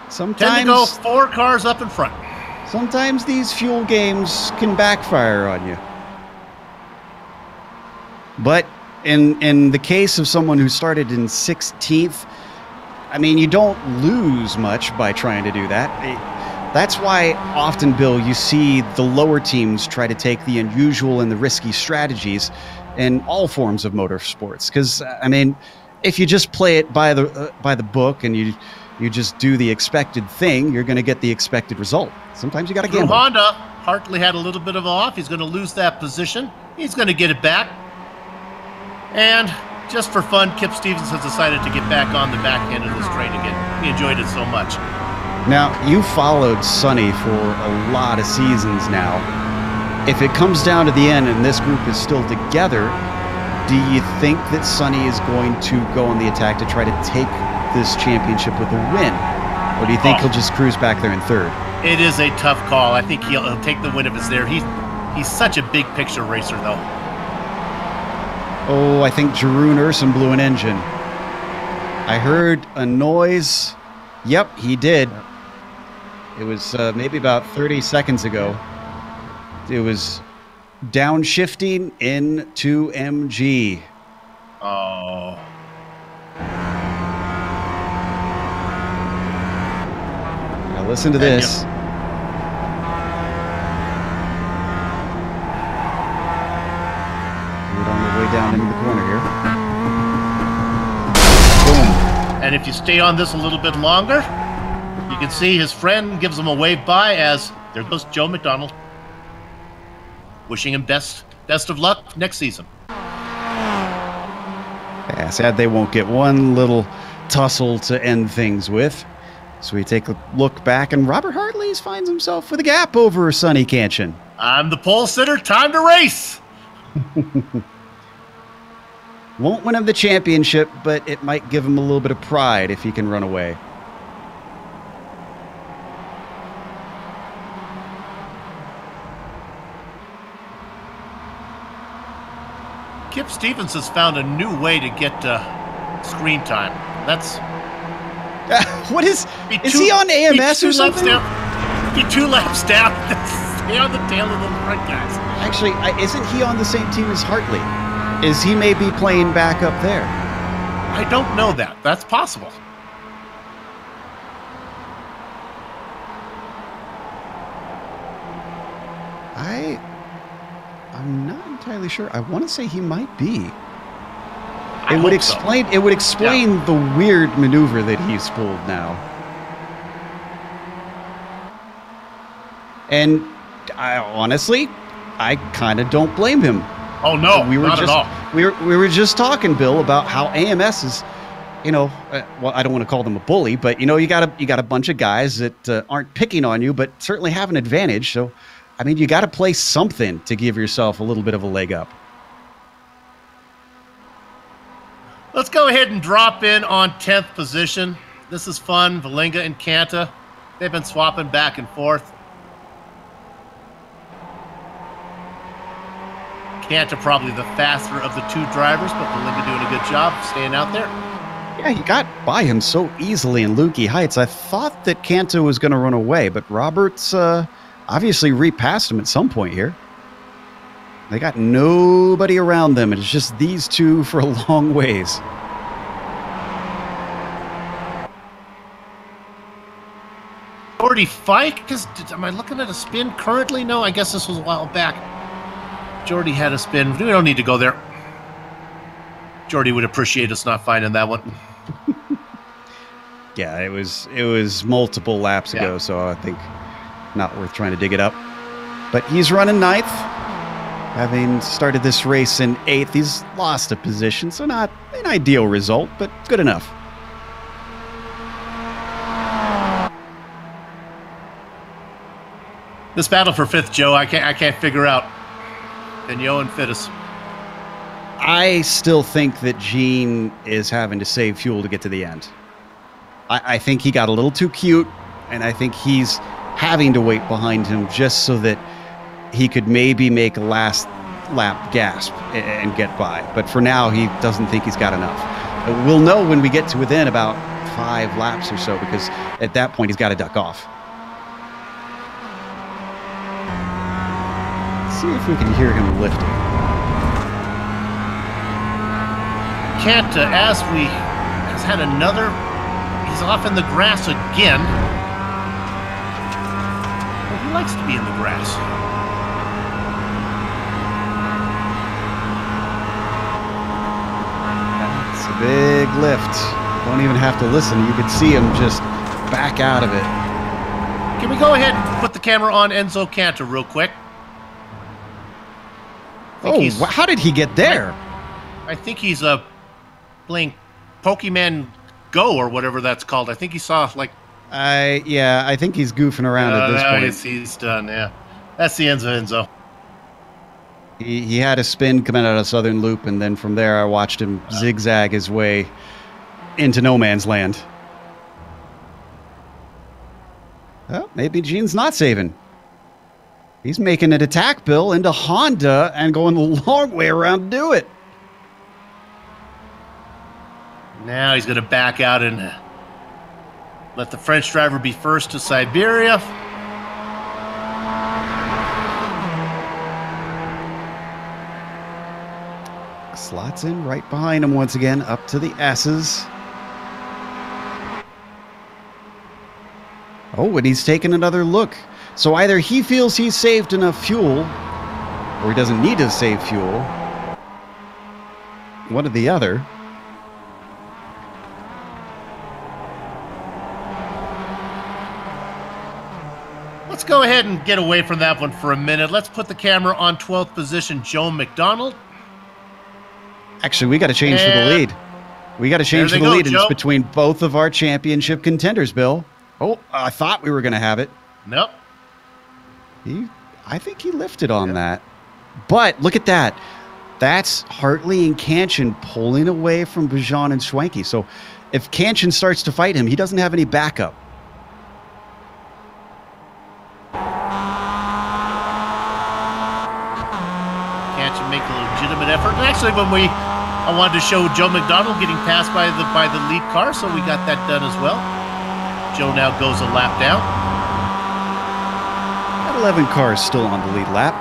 Sometimes tend to go 4 cars up in front. Sometimes these fuel games can backfire on you. But in the case of someone who started in 16th, I mean, you don't lose much by trying to do that. That's why often, Bill, you see the lower teams try to take the unusual and the risky strategies in all forms of motorsports. Because, I mean, if you just play it by the book and you just do the expected thing, you're going to get the expected result. Sometimes you got to gamble. Honda, Hartley had a little bit of off. He's going to lose that position. He's going to get it back. And just for fun, Kip Stevens has decided to get back on the back end of the straight again. He enjoyed it so much. Now, you followed Sonny for a lot of seasons now. If it comes down to the end and this group is still together, do you think that Sonny is going to go on the attack to try to take this championship with a win? Or do you think he'll just cruise back there in third? It is a tough call. I think he'll take the win if it's there. He's such a big picture racer, though. Oh, I think Jeroen Urson blew an engine. I heard a noise. Yep, he did. It was maybe about 30 seconds ago. It was downshifting into MG. Oh. Now listen to this. Way down into the corner here. Boom. And if you stay on this a little bit longer, you can see his friend gives him a wave by as there goes Joe McDonald. Wishing him best of luck next season. Yeah, sad they won't get one little tussle to end things with. So we take a look back, and Robert Hartley finds himself with a gap over Sonny Canchin. I'm the pole sitter. Time to race. Won't win him the championship, but it might give him a little bit of pride if he can run away. Kip Stevens has found a new way to get screen time. That's... What is he on AMS or something? Be 2 laps down. Stay on the tail of the front guys. Actually, isn't he on the same team as Hartley? Is he maybe playing back up there? I don't know that. That's possible. I'm not entirely sure. I want to say he might be. It would explain the weird maneuver that he's pulled now. And honestly, I kind of don't blame him. Oh no, not at all. We were just talking, Bill, about how AMS is, well, I don't want to call them a bully, but you got a bunch of guys that aren't picking on you, but certainly have an advantage. So, I mean, you got to play something to give yourself a little bit of a leg up. Let's go ahead and drop in on 10th position. This is fun. Valinga and Kanta, they've been swapping back and forth. Kanta probably the faster of the 2 drivers, but Valinga doing a good job staying out there. Yeah, he got by him so easily in Lukey Heights. I thought that Kanta was going to run away, but Roberts obviously repassed him at some point here. They got nobody around them. It's just these 2 for a long ways. Jordy Fike? Am I looking at a spin currently? No, I guess this was a while back. Jordy had a spin. We don't need to go there. Jordy would appreciate us not finding that one. Yeah, it was multiple laps ago, so I think not worth trying to dig it up. But he's running 9th. Having started this race in 8th, he's lost a position, so not an ideal result, but good enough. This battle for 5th, Joe, I can't figure out. Vigneault and Fittis. I still think that Gene is having to save fuel to get to the end. I think he got a little too cute, and I think he's having to wait behind him just so that he could maybe make a last lap gasp and get by. But for now, he doesn't think he's got enough. We'll know when we get to within about 5 laps or so, because at that point, he's got to duck off. Let's see if we can hear him lifting. Can't, has had another. He's off in the grass again. Well, he likes to be in the grass. It's a big lift. Don't even have to listen. You could see him just back out of it. Can we go ahead and put the camera on Enzo Cantor real quick? Oh, how did he get there? I think he's playing Pokemon Go or whatever that's called. I think he saw like. Yeah, I think he's goofing around at this point. He's done. Yeah, that's the Enzo. He had a spin coming out of Southern Loop, and then from there I watched him zigzag his way into no man's land. Well, maybe Gene's not saving. He's making an attack, Bill, into Honda and going the long way around to do it. Now he's going to back out and let the French driver be first to Siberia. Slots in right behind him once again, up to the S's. Oh, and he's taking another look. So either he feels he's saved enough fuel, or he doesn't need to save fuel. One or the other. Let's go ahead and get away from that one for a minute. Let's put the camera on 12th position, Joe McDonald. Actually, we got to change for the lead. We got to change for the lead. And it's between both of our championship contenders, Bill. Oh, I thought we were going to have it. Nope. I think he lifted on that. But look at that. That's Hartley and Kanchan pulling away from Bijan and Schwenke. So if Kanchan starts to fight him, he doesn't have any backup. Kanchan make a legitimate effort. And actually, I wanted to show Joe McDonald getting passed by the lead car, so we got that done as well. Joe now goes a lap down. That 11 car is still on the lead lap.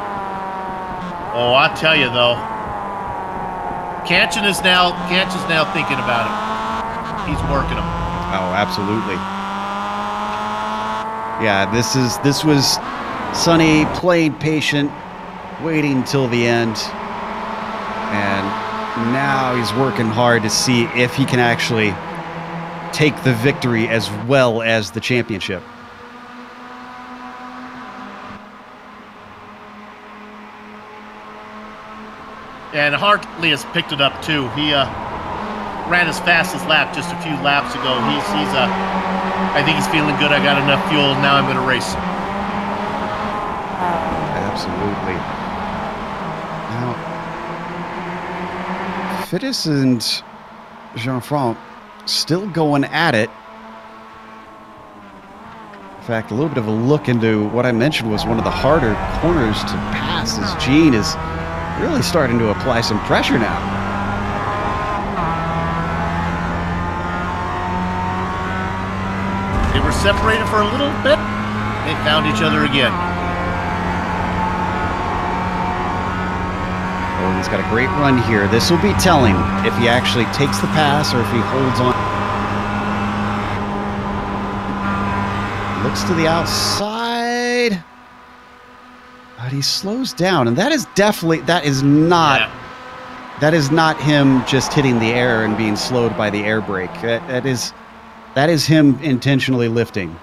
Oh, I tell you though, Kanchan is now thinking about it. He's working him. Oh, absolutely. Yeah, this was Sonny playing patient, waiting till the end, and now he's working hard to see if he can actually take the victory as well as the championship. And Hartley has picked it up too. He ran his fastest lap just a few laps ago. I think he's feeling good. I got enough fuel. Now I'm going to race. Absolutely. Now, Fittis and Jean-Franc still going at it. In fact, a little bit of a look into what I mentioned was one of the harder corners to pass, as Gene is really starting to apply some pressure now. They were separated for a little bit. They found each other again. Oh, he's got a great run here. This will be telling if he actually takes the pass or if he holds on. Looks to the outside. But he slows down, and that is not him just hitting the air and being slowed by the air brake. That is him intentionally lifting.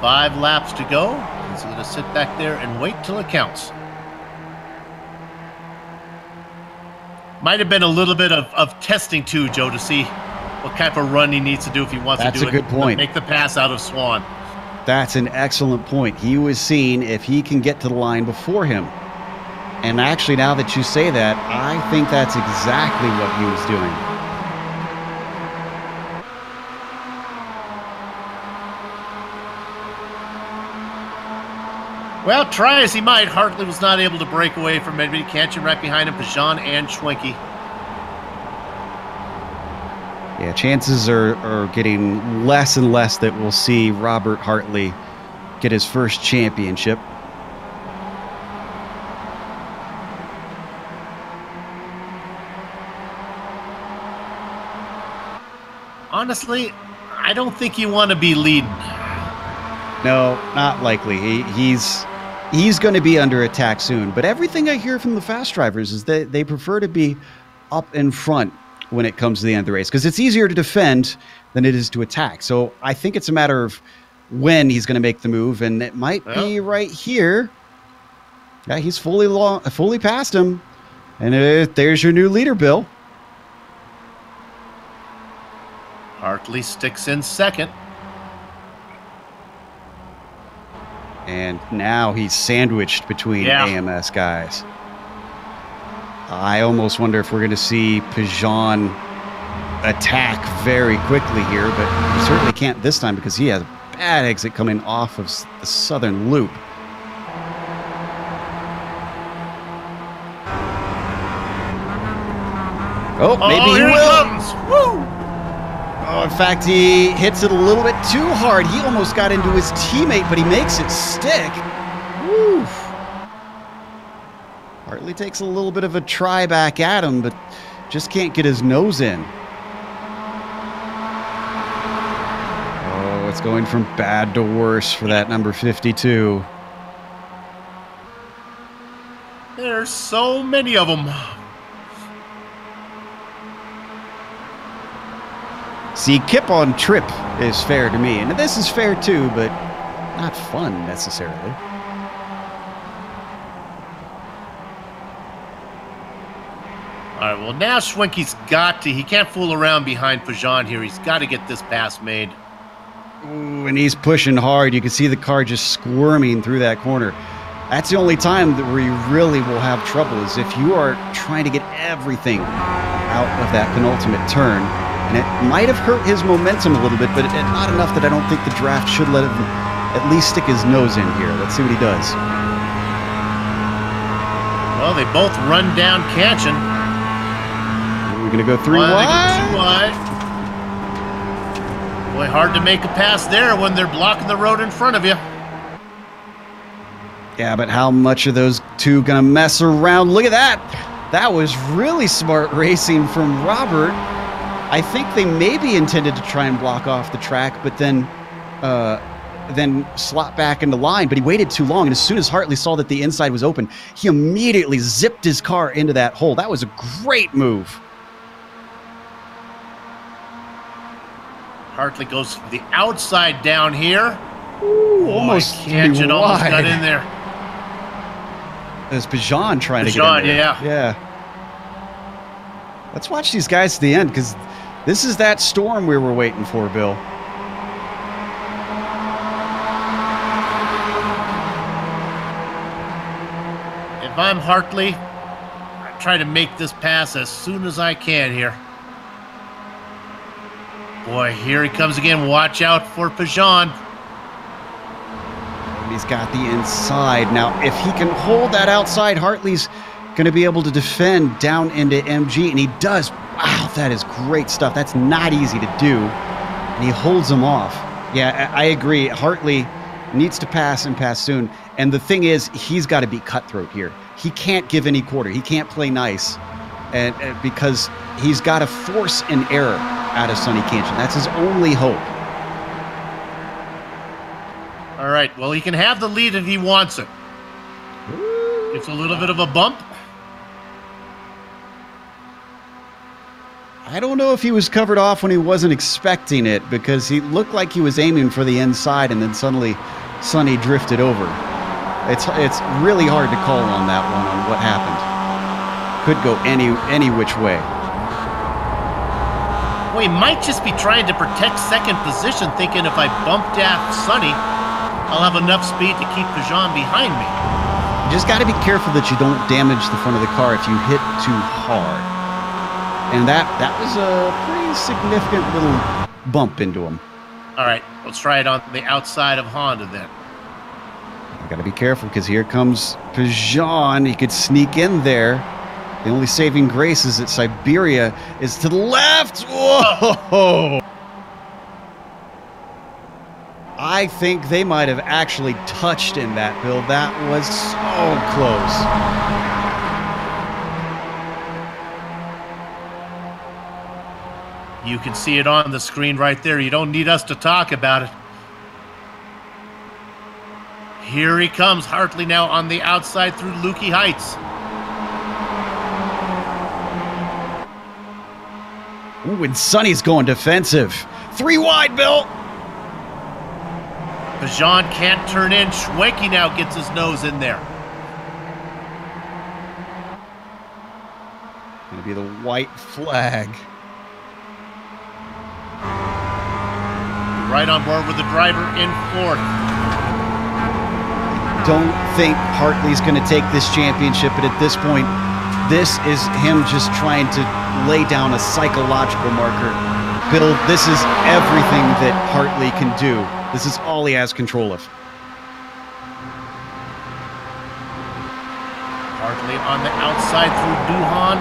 5 laps to go. He's going to sit back there and wait till it counts. Might have been a little bit of testing too, Joe, to see what type of run he needs to do if he wants to do it. That's a good point. Make the pass out of Swan. That's an excellent point. He was seeing if he can get to the line before him. And actually, now that you say that, I think that's exactly what he was doing. Well, try as he might, Hartley was not able to break away from anybody. Catching right behind him, Pajan and Schwenke. Yeah, chances are getting less and less that we'll see Robert Hartley get his first championship. Honestly, I don't think you want to be leading. No, not likely. He's going to be under attack soon. But everything I hear from the fast drivers is that they prefer to be up in front when it comes to the end of the race, because it's easier to defend than it is to attack. So I think it's a matter of when he's going to make the move, and it might be right here. Yeah, he's fully past him. And there's your new leader, Bill. Hartley sticks in second. And now he's sandwiched between AMS guys. I almost wonder if we're going to see Pajan attack very quickly here, but he certainly can't this time because he has a bad exit coming off of the southern loop. Oh, maybe he will. Woo! Oh, in fact, he hits it a little bit too hard. He almost got into his teammate, but he makes it stick. Woo! Hartley takes a little bit of a try back at him, but just can't get his nose in. Oh, it's going from bad to worse for that number 52. There's so many of them. See, Kip on trip is fair to me, and this is fair too, but not fun necessarily. All right, well, now Schwenke's he can't fool around behind Pajan here. He's got to get this pass made. Ooh, and he's pushing hard. You can see the car just squirming through that corner. That's the only time that where you really will have trouble is if you are trying to get everything out of that penultimate turn. And it might have hurt his momentum a little bit, but not enough that I don't think the draft should let him at least stick his nose in here. Let's see what he does. Well, they both run down catching. We're going to go 3 wide. 2 wide. Boy, hard to make a pass there when they're blocking the road in front of you. Yeah, but how much are those two going to mess around? Look at that. That was really smart racing from Robert. I think they maybe intended to try and block off the track, but then slot back into line. But he waited too long, and as soon as Hartley saw that the inside was open, he immediately zipped his car into that hole. That was a great move. Hartley goes from the outside down here. Ooh, almost Canyon almost got in there. There's Pajan trying to get in there. Yeah. Let's watch these guys to the end, because this is that storm we were waiting for, Bill. If I'm Hartley, I try to make this pass as soon as I can here. Boy, here he comes again. Watch out for Pajan. And he's got the inside. Now, if he can hold that outside, Hartley's going to be able to defend down into MG, and he does. Wow, that is great stuff. That's not easy to do, and he holds him off. Yeah, I agree. Hartley needs to pass and pass soon, and the thing is, he's got to be cutthroat here. He can't give any quarter. He can't play nice, and because he's got to force an error out of Sonny Canyon. That's his only hope. All right, well, he can have the lead if he wants it. It's a little bit of a bump. I don't know if he was covered off when he wasn't expecting it, because he looked like he was aiming for the inside, and then suddenly Sonny drifted over. It's really hard to call on that one, on what happened. Could go any which way. Well, he might just be trying to protect second position, thinking if I bump down Sonny, I'll have enough speed to keep Peugeot behind me. You just got to be careful that you don't damage the front of the car if you hit too hard. And that was a pretty significant little bump into him. All right, let's try it on the outside of Honda then. You got to be careful, because here comes Peugeot. He could sneak in there. The only saving grace is that Siberia is to the left. Whoa! I think they might have actually touched in that, Bill. That was so close. You can see it on the screen right there. You don't need us to talk about it. Here he comes, Hartley now on the outside through Lukey Heights. Ooh, and Sonny's going defensive. 3 wide, Bill. Peugeot can't turn in. Schwenke now gets his nose in there. Gonna be the white flag. Right on board with the driver in fourth. Don't think Hartley's going to take this championship, but at this point, this is him just trying to lay down a psychological marker. Bill, this is everything that Hartley can do. This is all he has control of. Hartley on the outside through Duhan.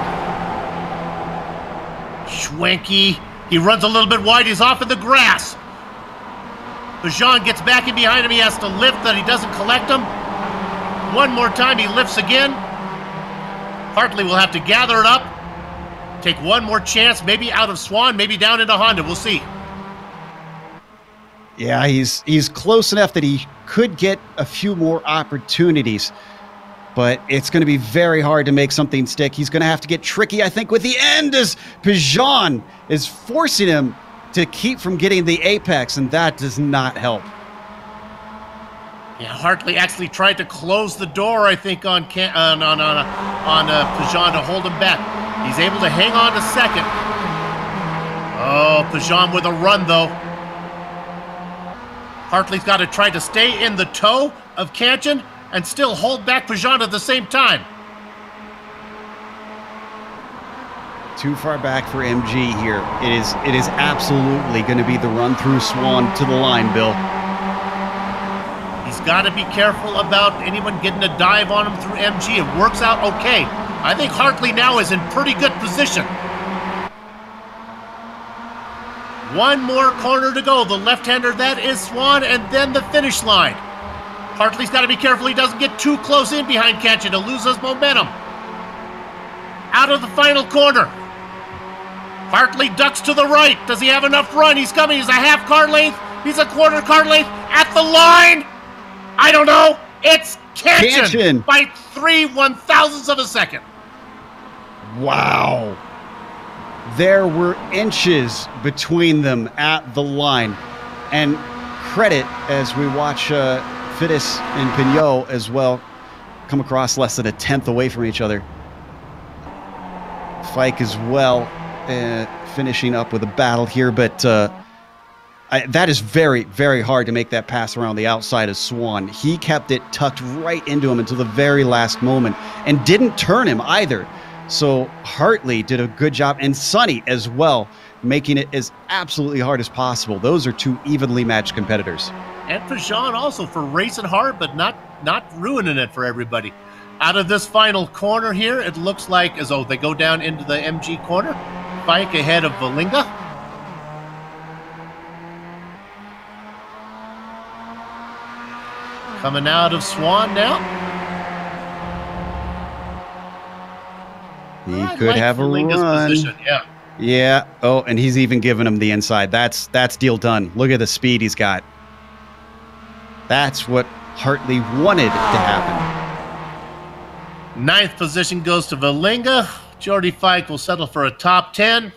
Schwenke, he runs a little bit wide. He's off in the grass. Peugeot gets back in behind him. He has to lift that he doesn't collect him. One more time, he lifts again. Hartley will have to gather it up. Take one more chance, maybe out of Swan, maybe down into Honda. We'll see. Yeah, he's close enough that he could get a few more opportunities, but it's going to be very hard to make something stick. He's going to have to get tricky, I think, with the end, as Peugeot is forcing him to keep from getting the apex, and that does not help. Yeah, Hartley actually tried to close the door, I think, on Peugeot to hold him back. He's able to hang on to second. Oh, Peugeot with a run, though. Hartley's got to try to stay in the toe of Canton and still hold back Peugeot at the same time. Too far back for MG here. It is absolutely going to be the run through Swan to the line, Bill. He's got to be careful about anyone getting a dive on him through MG. It works out okay. I think Hartley now is in pretty good position. One more corner to go. The left-hander, that is Swan, and then the finish line. Hartley's got to be careful he doesn't get too close in behind Canton to lose his momentum. Out of the final corner. Hartley ducks to the right. Does he have enough run? He's coming. He's a half car length. He's a quarter car length at the line. I don't know. It's Canton by 3/1000ths of a second. Wow. There were inches between them at the line. And credit as we watch Fittis and Pignot as well come across less than a tenth away from each other. Fike as well finishing up with a battle here, but that is very, very hard to make that pass around the outside of Swan. He kept it tucked right into him until the very last moment and didn't turn him either. So Hartley did a good job, and Sonny as well, making it as absolutely hard as possible. Those are two evenly matched competitors. And Peugeot also for racing hard, but not ruining it for everybody. Out of this final corner here, it looks like as though they go down into the MG corner. Fike ahead of Valinga. Coming out of Swan now. He could have a run. Position, yeah. Yeah. Oh, and he's even giving him the inside. That's deal done. Look at the speed he's got. That's what Hartley wanted to happen. Ninth position goes to Valinga. Jordy Fike will settle for a top 10.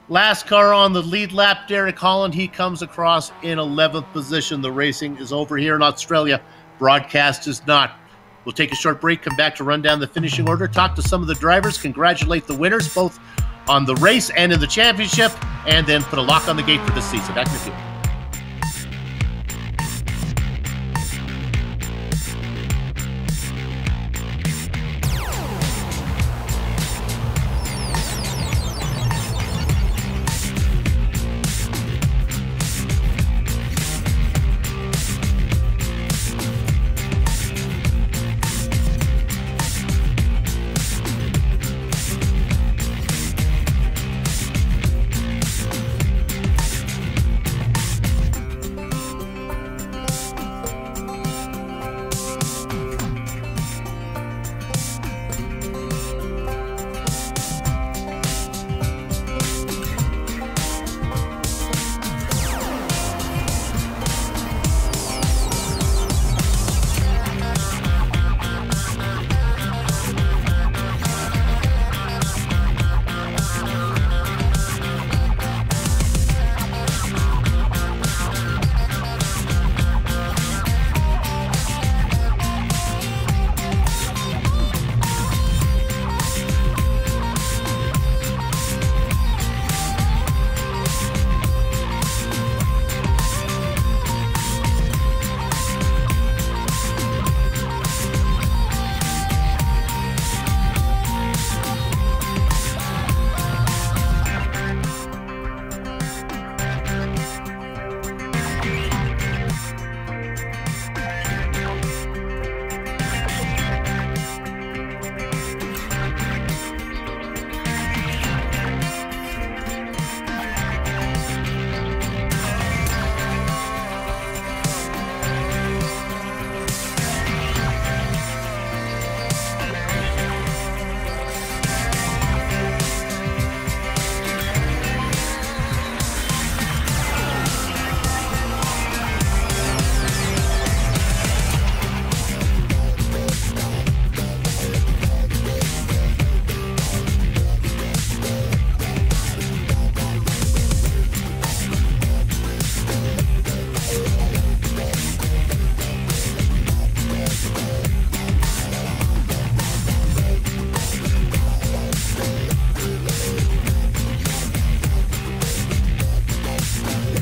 Last car on the lead lap, Derek Holland. He comes across in 11th position. The racing is over here in Australia. Broadcast is not. We'll take a short break, come back to run down the finishing order, talk to some of the drivers, congratulate the winners, both on the race and in the championship, and then put a lock on the gate for this season. Back to you.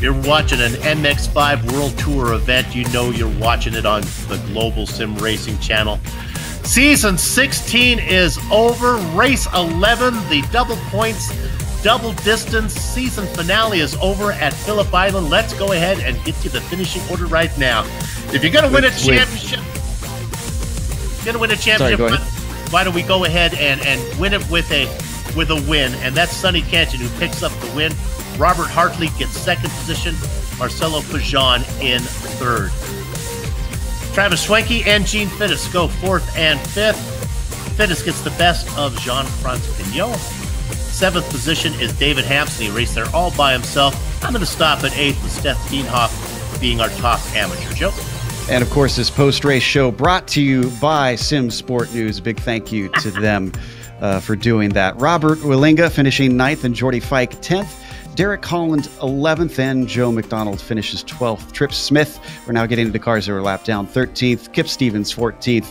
You're watching an MX-5 World Tour event. You know you're watching it on the Global Sim Racing channel. Season 16 is over. Race 11, the double points, double distance season finale is over at Phillip Island. Let's go ahead and get to the finishing order right now. If you're going to win a championship, Sorry, go ahead. why don't we go ahead and win it with a win? And that's Sonny Canton who picks up the win. Robert Hartley gets second position. Marcelo Pajan in third. Travis Schwenke and Gene Fittis go fourth and fifth. Fittis gets the best of Jean-Francois Pignot. Seventh position is David Hampson. He raced there all by himself. I'm going to stop at eighth with Steph Dienhoff being our top amateur. Joe? And of course, this post-race show brought to you by Sim Sport News. Big thank you to them for doing that. Robert Willinga finishing 9th and Jordy Fike 10th. Derek Holland 11th and Joe McDonald finishes 12th. Trip Smith, we're now getting into cars that are lapped down, 13th. Kip Stevens 14th.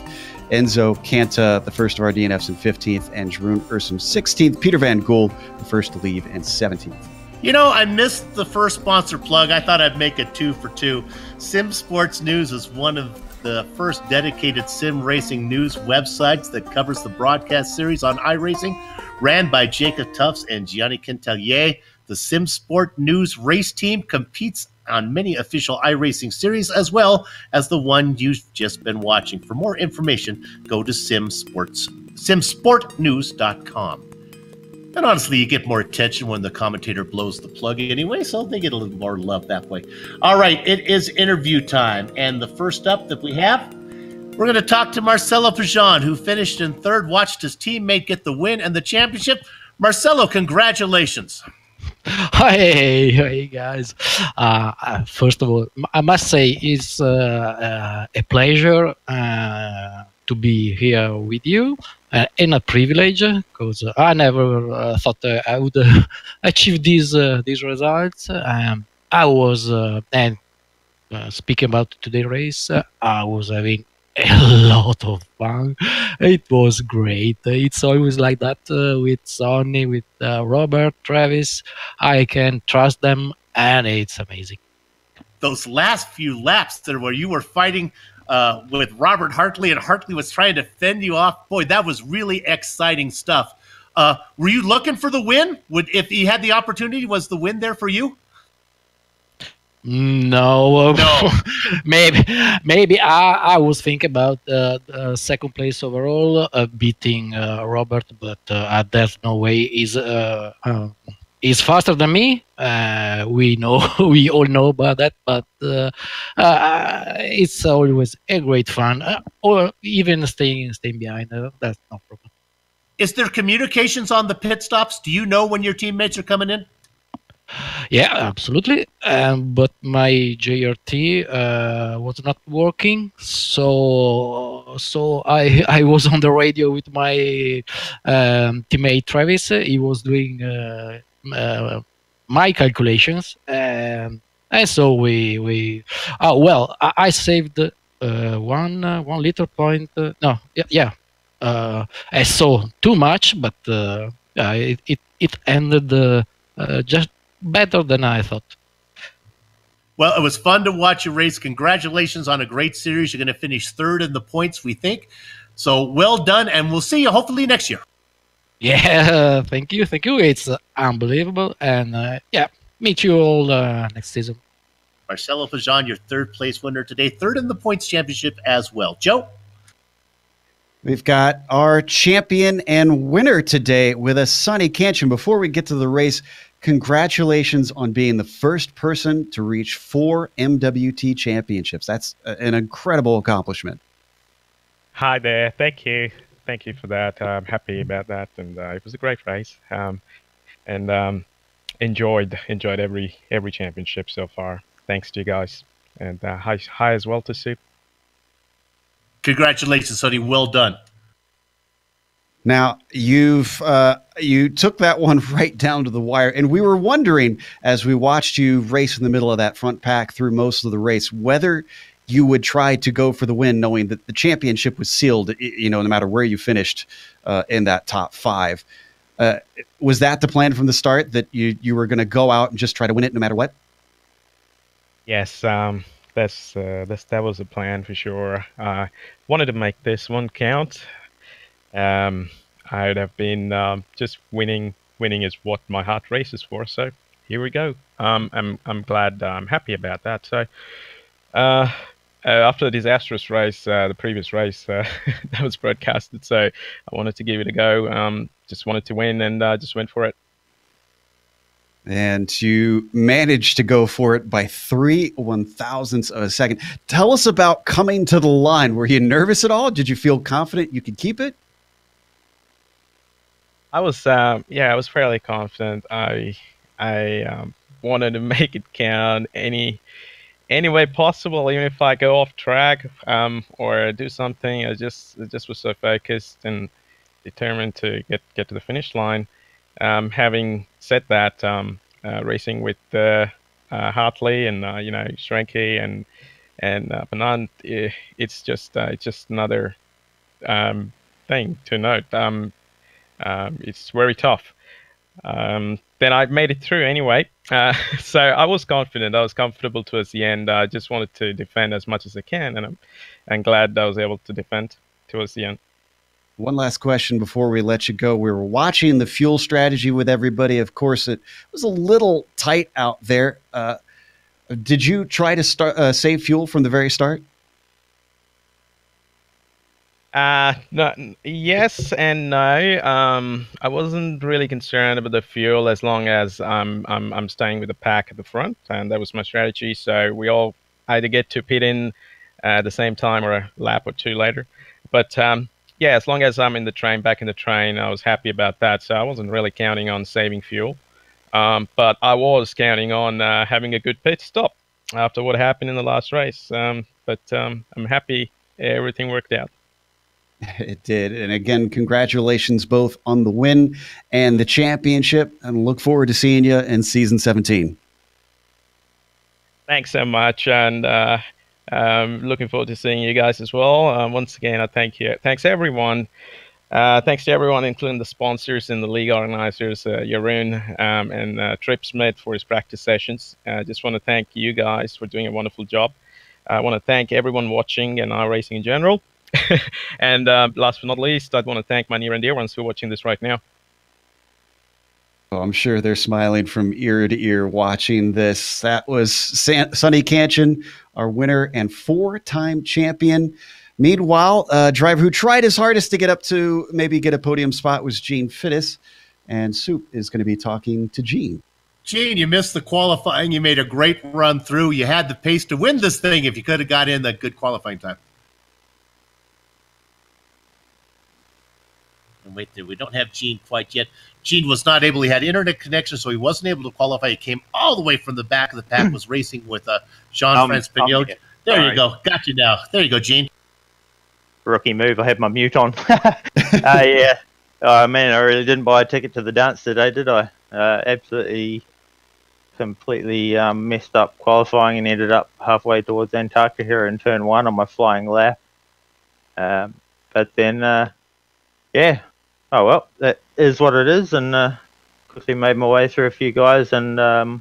Enzo Canta, the first of our DNFs, in 15th. And Jeroen Ursum 16th. Peter Van Gool, the first to leave, in 17th. You know, I missed the first sponsor plug. I thought I'd make it 2 for 2. Sim Sports News is one of the first dedicated sim racing news websites that covers the broadcast series on iRacing, ran by Jacob Tufts and Gianni Quintelier. The Sim Sport News race team competes on many official iRacing series, as well as the one you've just been watching. For more information, go to simsportnews.com. And honestly, you get more attention when the commentator blows the plug anyway, so they get a little more love that way. All right, it is interview time. And the first up that we have, we're going to talk to Marcelo Pajan, who finished in third, watched his teammate get the win and the championship. Marcelo, congratulations. Hey guys. First of all, I must say it's a pleasure to be here with you. and a privilege because I never thought I would achieve these results. I was and speaking about today's race, I was having a lot of fun. It was great. It's always like that with Sonny, with Robert, Travis. I can trust them, and it's amazing. Those last few laps there where you were fighting with Robert Hartley and Hartley was trying to fend you off, boy, that was really exciting stuff. Were you looking for the win? If he had the opportunity, was the win there for you? No, maybe I was thinking about second place overall, beating Robert, but there's no way he's faster than me. We know, we all know about that, but it's always a great fun, or even staying behind. That's no problem. Is there communications on the pit stops? Do you know when your teammates are coming in? Yeah, absolutely. But my JRT was not working, so I was on the radio with my teammate Travis. He was doing my calculations, and so we I saved one little point. No, yeah. I saw too much, but it ended just better than I thought. Well, it was fun to watch you race. Congratulations on a great series. You're going to finish third in the points, we think. So well done, and we'll see you hopefully next year. Yeah, thank you. It's unbelievable, and yeah, meet you all next season. Marcelo Fajan, your third place winner today, third in the points championship as well. Joe? We've got our champion and winner today with us, Sonny Cancian. Before we get to the race, congratulations on being the first person to reach 4 MWT championships. That's an incredible accomplishment. Hi there. Thank you. Thank you for that. I'm happy about that, and it was a great race. And enjoyed every championship so far. Thanks to you guys, and hi as well to Soup. Congratulations, Sonny. Well done. Now, you took that one right down to the wire, and we were wondering, as we watched you race in the middle of that front pack through most of the race, whether you would try to go for the win, knowing that the championship was sealed, no matter where you finished in that top 5. Was that the plan from the start, that you were going to go out and just try to win it no matter what? Yes, that was the plan for sure. Wanted to make this one count. I'd have been just winning is what my heart races for. So here we go. I'm glad. I'm happy about that. So after the disastrous race, the previous race that was broadcasted, so I wanted to give it a go. Just wanted to win, and just went for it. And you managed to go for it by 3/1000ths of a second. Tell us about coming to the line. Were you nervous at all? Did you feel confident you could keep it? I was, I was fairly confident. I wanted to make it count any way possible, even if I go off track or do something. I just was so focused and determined to get to the finish line. Having said that, racing with Hartley and Schrenke and Penant, it's just another thing to note. It's very tough. Then I made it through anyway, so I was confident. I was comfortable towards the end. I just wanted to defend as much as I can, and I'm glad I was able to defend towards the end. One last question before we let you go. We were watching the fuel strategy with everybody. Of course, it was a little tight out there. Did you try to save fuel from the very start? No, yes and no. I wasn't really concerned about the fuel as long as I'm staying with the pack at the front, and that was my strategy. So we all either get to pit in at the same time or a lap or two later. But yeah, as long as I'm in the train, back in the train, I was happy about that. So I wasn't really counting on saving fuel, but I was counting on having a good pit stop after what happened in the last race. But I'm happy everything worked out. It did. And again, congratulations both on the win and the championship, and look forward to seeing you in season 17. Thanks so much, and looking forward to seeing you guys as well. Once again, I thank you. Thanks everyone. Thanks to everyone, including the sponsors and the league organizers, Jeroen and Tripsmith for his practice sessions. I just want to thank you guys for doing a wonderful job. I want to thank everyone watching and iRacing in general. And last but not least, I'd want to thank my near and dear ones who are watching this right now. Well, I'm sure they're smiling from ear to ear watching this. That was Sonny Canchin, our winner and 4-time champion. Meanwhile, a driver who tried his hardest to get up to maybe get a podium spot was Gene Fittis, and Soup is going to be talking to Gene. Gene, you missed the qualifying. You made a great run through. You had the pace to win this thing if you could have got in that good qualifying time. And wait there, we don't have Gene quite yet. Gene was not able, he had internet connection, so he wasn't able to qualify. He came all the way from the back of the pack, was racing with Jean-Francois Pignot. There you go. Got you now. There you go, Gene. Rookie move. I had my mute on. Yeah. Oh, man, I really didn't buy a ticket to the dance today, did I? Absolutely, completely messed up qualifying and ended up halfway towards Antarctica in turn 1 on my flying lap. But then, yeah. Oh, well, that is what it is. And quickly made my way through a few guys and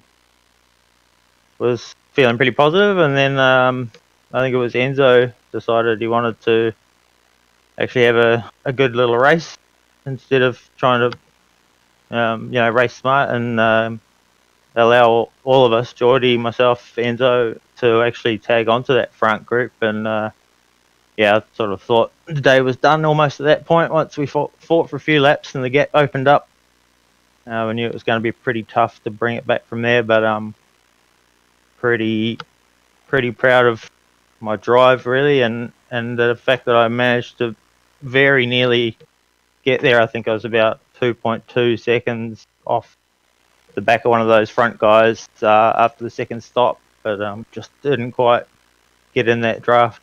was feeling pretty positive. And then I think it was Enzo decided he wanted to actually have a good little race instead of trying to, you know, race smart and allow all of us, Geordie, myself, Enzo, to actually tag onto that front group. And yeah, I sort of thought the day was done almost at that point. Once we fought for a few laps and the gap opened up, we knew it was going to be pretty tough to bring it back from there. But pretty proud of my drive, really, and the fact that I managed to very nearly get there. I think I was about 2.2 seconds off the back of one of those front guys after the second stop, but just didn't quite get in that draft.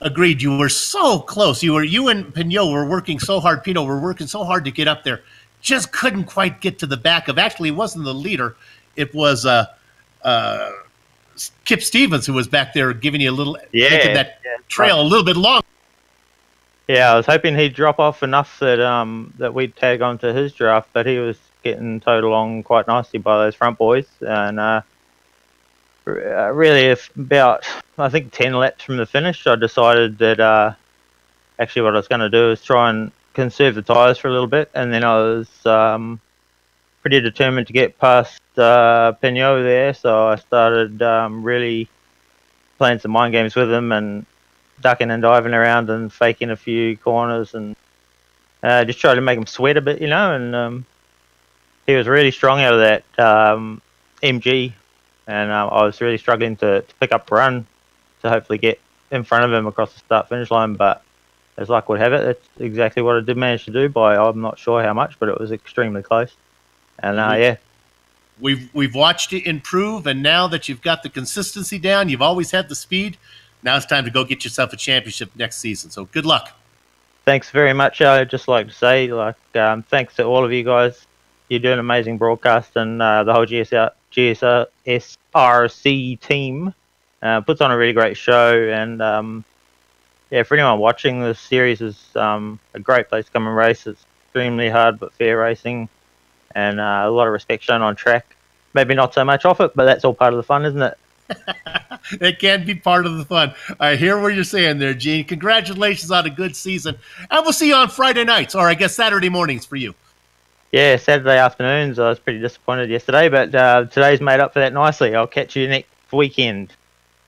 Agreed. You were so close. You and Pignot were working so hard. Pino were working so hard to get up there. Just couldn't quite get to the back of. Actually, it wasn't the leader. It was Kip Stevens who was back there giving you a little, making that trail a little bit long. Yeah, I was hoping he'd drop off enough that that we'd tag onto his draft, but he was getting towed along quite nicely by those front boys. And really, about, I think, 10 laps from the finish, I decided that actually what I was going to do is try and conserve the tyres for a little bit. And then I was pretty determined to get past Pignot there, so I started really playing some mind games with him and ducking and diving around and faking a few corners and just try to make him sweat a bit, you know. And he was really strong out of that MG, and I was really struggling to pick up a run to hopefully get in front of him across the start-finish line. But as luck would have it, that's exactly what I did manage to do by, I'm not sure how much, but it was extremely close. And yeah. We've watched you improve, and now that you've got the consistency down, you've always had the speed. Now it's time to go get yourself a championship next season. So good luck. Thanks very much. I'd just like to say, thanks to all of you guys. You do an amazing broadcast, and the whole GSRC team puts on a really great show. And yeah, for anyone watching, this series is a great place to come and race. It's extremely hard but fair racing, and a lot of respect shown on track. Maybe not so much off it, but that's all part of the fun, isn't it? It can be part of the fun. I hear what you're saying there, Gene. Congratulations on a good season. And we'll see you on Friday nights, or I guess Saturday mornings for you. Yeah, Saturday afternoons. I was pretty disappointed yesterday, but today's made up for that nicely. I'll catch you next weekend.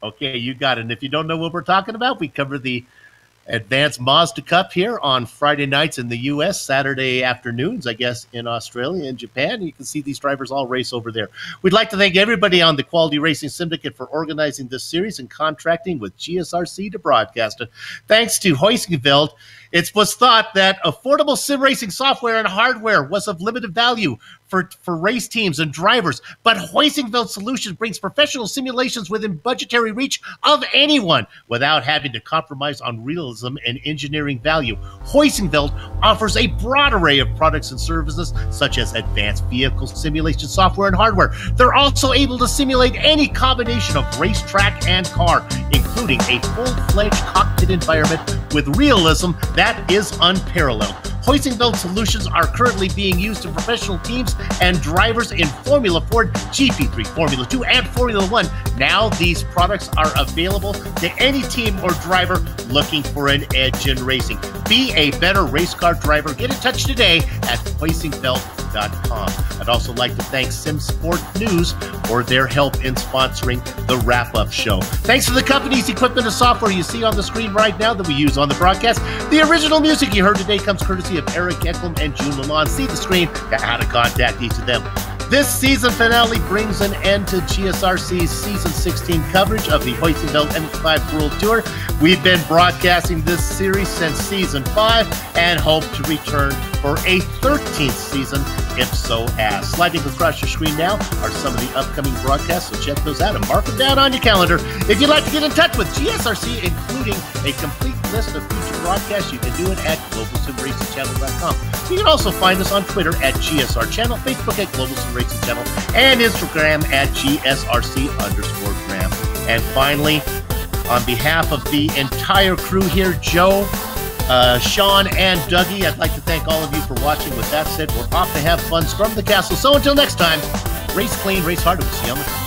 Okay, you got it. And if you don't know what we're talking about, we cover the Advanced Mazda Cup here on Friday nights in the U.S., Saturday afternoons, I guess, in Australia and Japan. You can see these drivers all race over there. We'd like to thank everybody on the Quality Racing Syndicate for organizing this series and contracting with GSRC to broadcast it. Thanks to Heusinkveld. It was thought that affordable sim racing software and hardware was of limited value for race teams and drivers, but Heusinkveld Solutions brings professional simulations within budgetary reach of anyone without having to compromise on realism professionalism and engineering value, Heusinkveld offers a broad array of products and services such as advanced vehicle simulation software and hardware. They're also able to simulate any combination of racetrack and car, including a full-fledged cockpit environment with realism that is unparalleled. Heusinkveld solutions are currently being used in professional teams and drivers in Formula Ford, GP3, Formula 2, and Formula 1. Now these products are available to any team or driver looking for an edge in racing. Be a better race car driver. Get in touch today at Heusinkveld.com. I'd also like to thank Sim Sport News for their help in sponsoring the wrap-up show. Thanks to the company's equipment and software you see on the screen right now that we use on the broadcast. The original music you heard today comes courtesy of Eric Ecklum and June Lalonde. See the screen to how to contact each of them. This season finale brings an end to GSRC's Season 16 coverage of the Heusinkveld MX-5 World Tour. We've been broadcasting this series since Season 5 and hope to return for a 13th season if so asked. Sliding across your screen now are some of the upcoming broadcasts, so check those out and mark them down on your calendar. If you'd like to get in touch with GSRC, including a complete list of future broadcasts, you can do it at globalsimracingchannel.com. You can also find us on Twitter at GSR Channel, Facebook at Global Sim Racing Channel, and Instagram at GSRC_gram. And finally, on behalf of the entire crew here, Joe, Sean, and Dougie, I'd like to thank all of you for watching. With that said, we're off to have fun, storm the castle. So until next time, race clean, race hard, and we'll see you on the